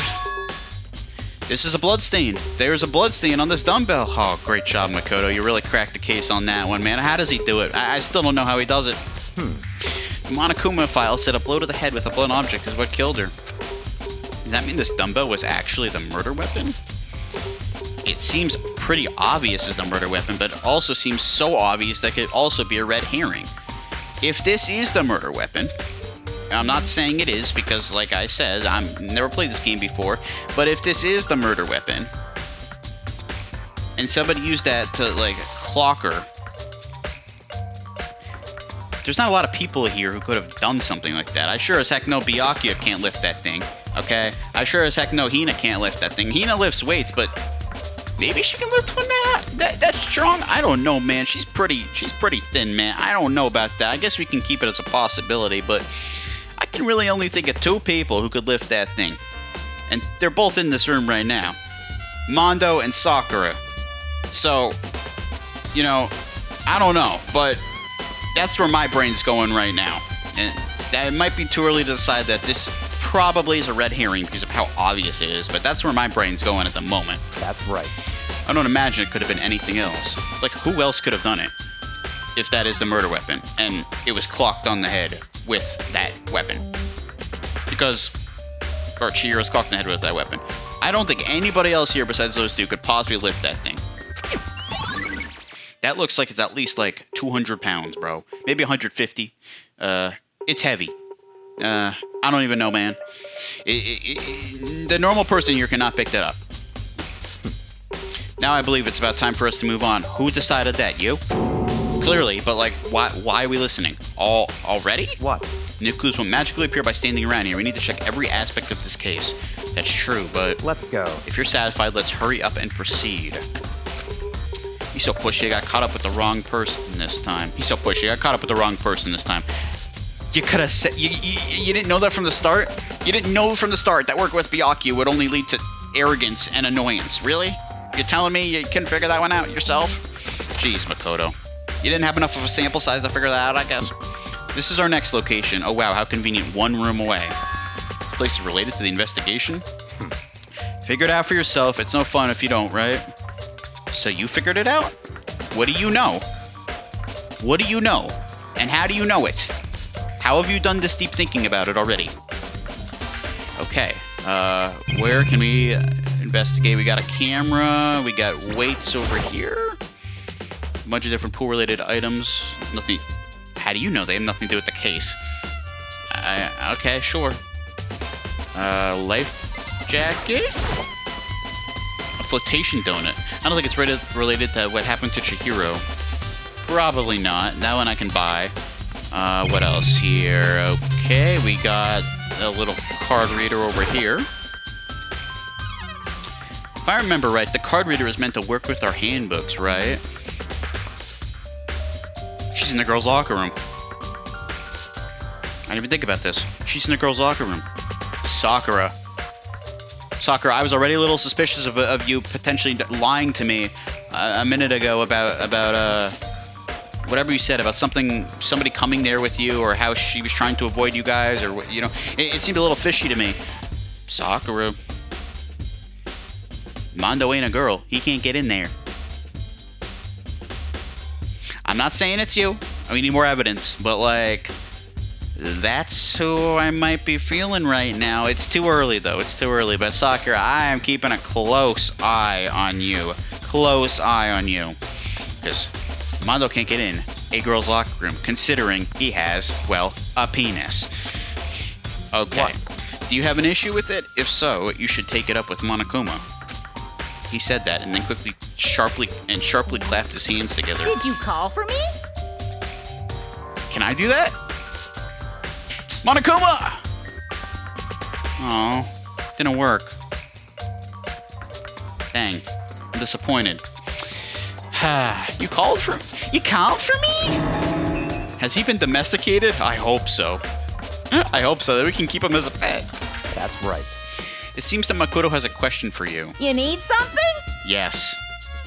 this is a bloodstain. There's a bloodstain on this dumbbell. Oh, great job, Makoto. You really cracked the case on that one, man. How does he do it? I still don't know how he does it. The Monokuma file said a blow to the head with a blunt object is what killed her. Does that mean this dumbbell was actually the murder weapon? It seems pretty obvious as the murder weapon, but it also seems so obvious that it could also be a red herring. If this is the murder weapon, I'm not saying it is because, like I said, I've never played this game before, but if this is the murder weapon, and somebody used that to, like, clock her, there's not a lot of people here who could have done something like that. I sure as heck know Byakuya can't lift that thing, okay? I sure as heck know Hina can't lift that thing. Hina lifts weights, but maybe she can lift one that's strong? I don't know, man. She's pretty thin, man. I don't know about that. I guess we can keep it as a possibility, but I can really only think of 2 people who could lift that thing. And they're both in this room right now. Mondo and Sakura. So, you know, I don't know, but that's where my brain's going right now. And it might be too early to decide that this probably is a red herring because of how obvious it is, but that's where my brain's going at the moment. That's right. I don't imagine it could have been anything else. Like, who else could have done it if that is the murder weapon and it was clocked on the head with that weapon? Because, or Chihiro's clocked on the head with that weapon. I don't think anybody else here besides those 2 could possibly lift that thing. That looks like it's at least like 200 pounds, bro. Maybe 150. It's heavy. I don't even know, man. The normal person here cannot pick that up. Now I believe it's about time for us to move on. Who decided that? You? Clearly, but like, why are we listening? Already? What? New clues won't magically appear by standing around here. We need to check every aspect of this case. That's true, but Let's go. if you're satisfied, let's hurry up and proceed. He's so pushy, I got caught up with the wrong person this time. You could have said... You didn't know that from the start? You didn't know from the start that working with Byakuya would only lead to arrogance and annoyance. Really? You're telling me you couldn't figure that one out yourself? Jeez, Makoto. You didn't have enough of a sample size to figure that out, I guess. This is our next location. Oh, wow, how convenient. 1 room away. This place is related to the investigation? Figure it out for yourself. It's no fun if you don't, right? So you figured it out? What do you know? What do you know? And how do you know it? How have you done this deep thinking about it already? Okay. Where can we investigate? We got a camera. We got weights over here. A bunch of different pool-related items. Nothing... How do you know? They have nothing to do with the case. Okay, sure. Life jacket? A flotation donut. I don't think it's related to what happened to Chihiro. Probably not. That one I can buy. What else here? Okay, we got a little card reader over here. If I remember right, the card reader is meant to work with our handbooks, right? She's in the girls' locker room. I didn't even think about this. She's in the girls' locker room. Sakura, I was already a little suspicious of you potentially lying to me a minute ago about whatever you said about somebody coming there with you, or how she was trying to avoid you guys, or you know, it seemed a little fishy to me. Sakura, Mondo ain't a girl. He can't get in there. I'm not saying it's you. We need more evidence, but like, that's who I might be feeling right now. It's too early, though. It's too early. But Sakura, I am keeping a close eye on you. Close eye on you. Because Mondo can't get in a girl's locker room, considering he has, well, a penis. Okay. What? Do you have an issue with it? If so, you should take it up with Monokuma. He said that, and then quickly, sharply clapped his hands together. Did you call for me? Can I do that? Monokuma! Oh, didn't work. Dang, I'm disappointed. You called for me? Has he been domesticated? I hope so. I hope so, that we can keep him as a pet. That's right. It seems that Makoto has a question for you. You need something? Yes,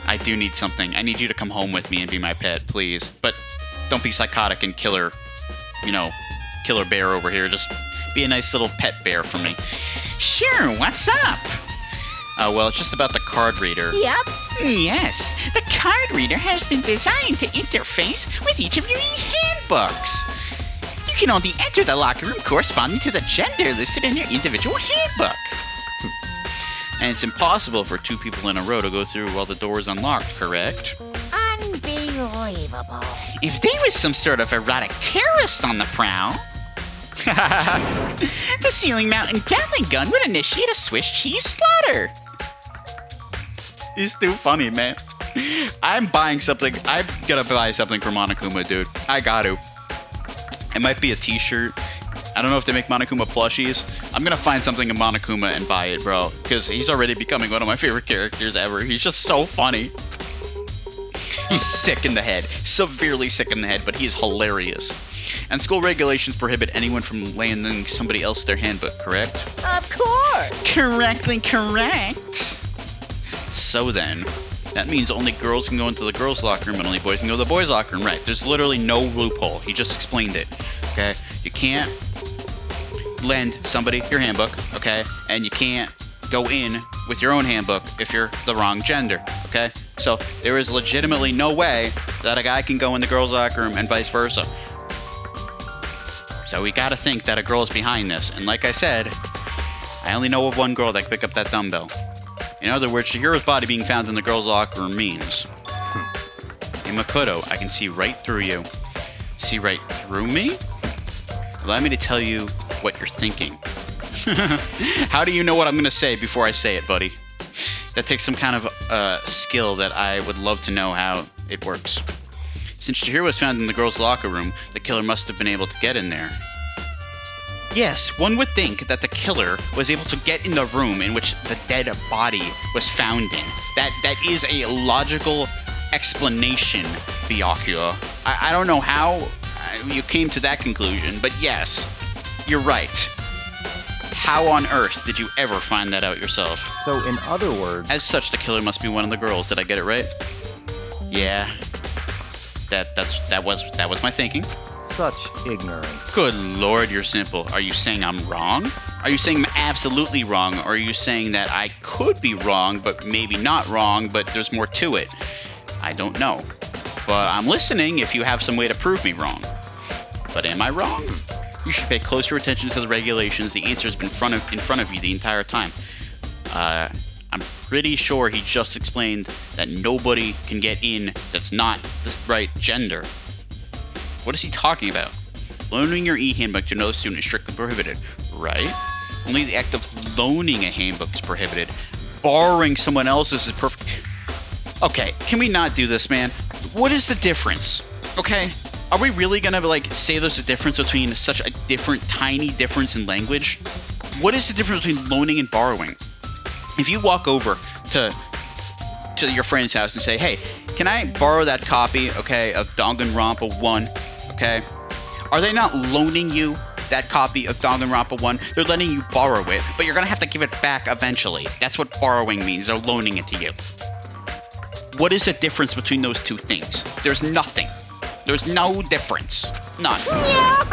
I do need something. I need you to come home with me and be my pet, please. But don't be psychotic and killer bear over here. Just be a nice little pet bear for me. Sure, what's up? Well, it's just about the card reader. Yep. Yes, the card reader has been designed to interface with each of your handbooks. You can only enter the locker room corresponding to the gender listed in your individual handbook. And it's impossible for 2 people in a row to go through while the door is unlocked, correct? Unbelievable. If there was some sort of erotic terrorist on the prowl, the ceiling mountain Gatling gun would initiate a Swiss cheese slaughter. He's too funny, man. I'm buying something. I'm gonna buy something for Monokuma, dude. I got to. It might be a t-shirt. I don't know if they make Monokuma plushies. I'm gonna find something in Monokuma and buy it, bro. Because he's already becoming one of my favorite characters ever. He's just so funny. He's sick in the head. Severely sick in the head, but he is hilarious. And school regulations prohibit anyone from lending somebody else their handbook, correct? Of course. Correctly correct. So then, that means only girls can go into the girls' locker room and only boys can go to the boys' locker room. Right, there's literally no loophole. He just explained it, okay? You can't lend somebody your handbook, okay? And you can't go in with your own handbook if you're the wrong gender, okay? So there is legitimately no way that a guy can go in the girls' locker room and vice versa. So we gotta think that a girl is behind this. And like I said, I only know of one girl that can pick up that dumbbell. In other words, Shihiro's body being found in the girls' locker room means... Hey, Makoto, I can see right through you. See right through me? Allow me to tell you what you're thinking. How do you know what I'm gonna say before I say it, buddy? That takes some kind of skill that I would love to know how it works. Since Chihiro was found in the girls' locker room, the killer must have been able to get in there. Yes, one would think that the killer was able to get in the room in which the dead body was found in. That is a logical explanation, Byakuya. I don't know how you came to that conclusion, but yes, you're right. How on earth did you ever find that out yourself? So, in other words... As such, the killer must be one of the girls. Did I get it right? Yeah. That was my thinking. Such ignorance. Good lord, you're simple. Are you saying I'm wrong? Are you saying I'm absolutely wrong? Or are you saying that I could be wrong, but maybe not wrong, but there's more to it? I don't know. But I'm listening if you have some way to prove me wrong. But am I wrong? You should pay closer attention to the regulations. The answer has been in front of you the entire time. I'm pretty sure he just explained that nobody can get in that's not the right gender. What is he talking about? Loaning your e-handbook to another student is strictly prohibited, right? Only the act of loaning a handbook is prohibited. Borrowing someone else's is perfect. Okay, can we not do this, man? What is the difference? Okay? Are we really gonna, say there's a difference between such a tiny difference in language? What is the difference between loaning and borrowing? If you walk over to your friend's house and say, hey, can I borrow that copy, okay, of Danganronpa 1, okay? Are they not loaning you that copy of Danganronpa 1? They're letting you borrow it, but you're gonna have to give it back eventually. That's what borrowing means. They're loaning it to you. What is the difference between those two things? There's nothing. There's no difference. None. I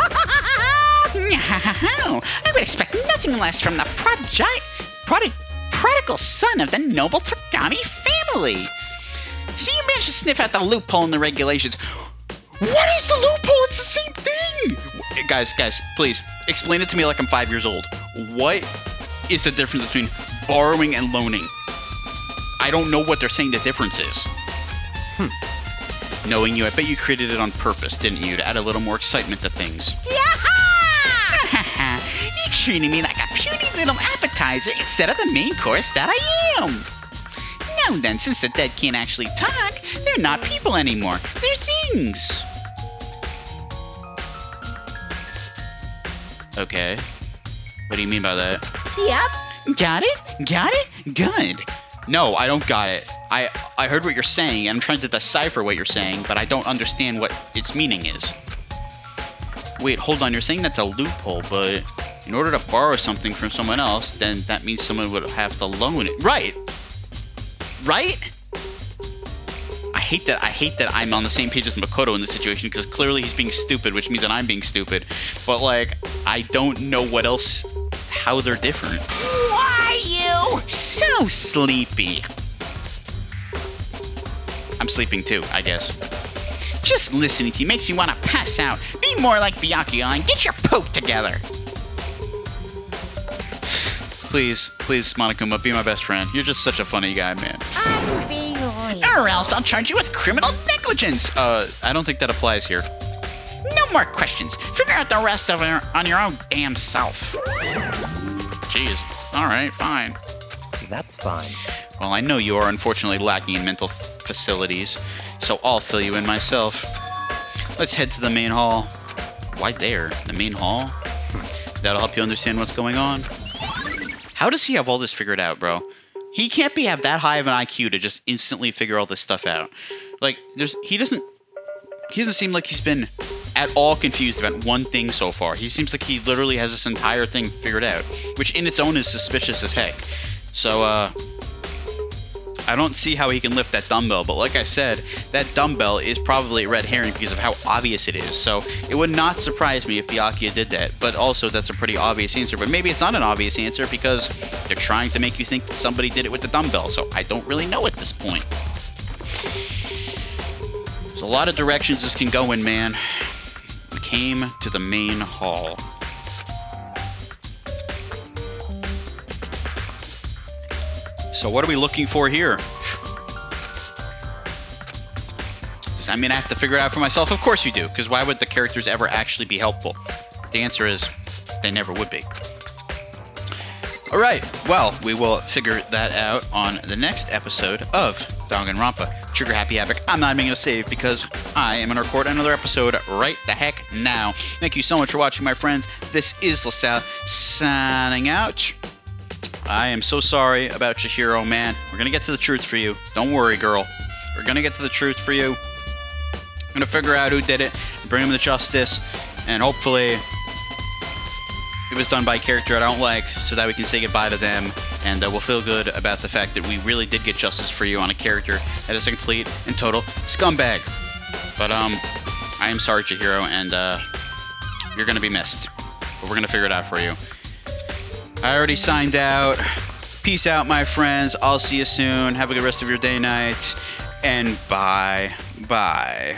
would expect nothing less from the prodigal son of the noble Tagami family. See, you managed to sniff out the loophole in the regulations. What is the loophole? It's the same thing. Guys, please, explain it to me like I'm 5 years old. What is the difference between borrowing and loaning? I don't know what they're saying the difference is. Knowing you, I bet you created it on purpose, didn't you? To add a little more excitement to things. You're treating me like a puny little appetizer instead of the main course that I am. Now then, since the dead can't actually talk, they're not people anymore. They're things. Okay. What do you mean by that? Yep. Got it? Good. No, I don't got it. I heard what you're saying, and I'm trying to decipher what you're saying, but I don't understand what its meaning is. Wait, hold on, you're saying that's a loophole, but in order to borrow something from someone else, then that means someone would have to loan it. Right? I hate that I'm on the same page as Makoto in this situation, because clearly he's being stupid, which means that I'm being stupid. But, I don't know how they're different. Why you? So sleepy. I'm sleeping too, I guess. Just listening to you makes me want to pass out. Be more like Byakuya and get your poop together. Please, Monokuma, be my best friend. You're just such a funny guy, man. I'm being loyal. Or else I'll charge you with criminal negligence. I don't think that applies here. No more questions. Figure out the rest of it on your own damn self. Jeez. All right, fine. That's fine. Well, I know you are unfortunately lacking in mental facilities, so I'll fill you in myself. Let's head to the main hall. why there? The main hall? That'll help you understand what's going on. How does he have all this figured out, bro? He can't have that high of an IQ to just instantly figure all this stuff out. Like, he doesn't seem like he's been at all confused about one thing so far. He seems like he literally has this entire thing figured out, which in its own is suspicious as heck. So, I don't see how he can lift that dumbbell, but like I said, that dumbbell is probably a red herring because of how obvious it is. So it would not surprise me if Byakuya did that, but also that's a pretty obvious answer. But maybe it's not an obvious answer because they're trying to make you think that somebody did it with the dumbbell, so I don't really know at this point. There's a lot of directions this can go in, man. We came to the main hall. So what are we looking for here? Does that mean I have to figure it out for myself? Of course you do, because why would the characters ever actually be helpful? The answer is, they never would be. Alright, well, we will figure that out on the next episode of Danganronpa, Trigger Happy Havoc. I'm not even going to save because I am going to record another episode right the heck now. Thank you so much for watching, my friends. This is LaSalle signing out. I am so sorry about Chihiro, man. We're gonna get to the truth for you. Don't worry, girl. We're gonna get to the truth for you. We're gonna figure out who did it, bring him to justice, and hopefully it was done by a character I don't like so that we can say goodbye to them and we'll feel good about the fact that we really did get justice for you on a character that is a complete and total scumbag. But, I am sorry, Chihiro, and, you're gonna be missed. But we're gonna figure it out for you. I already signed out. Peace out, my friends. I'll see you soon. Have a good rest of your day, night. And bye. Bye.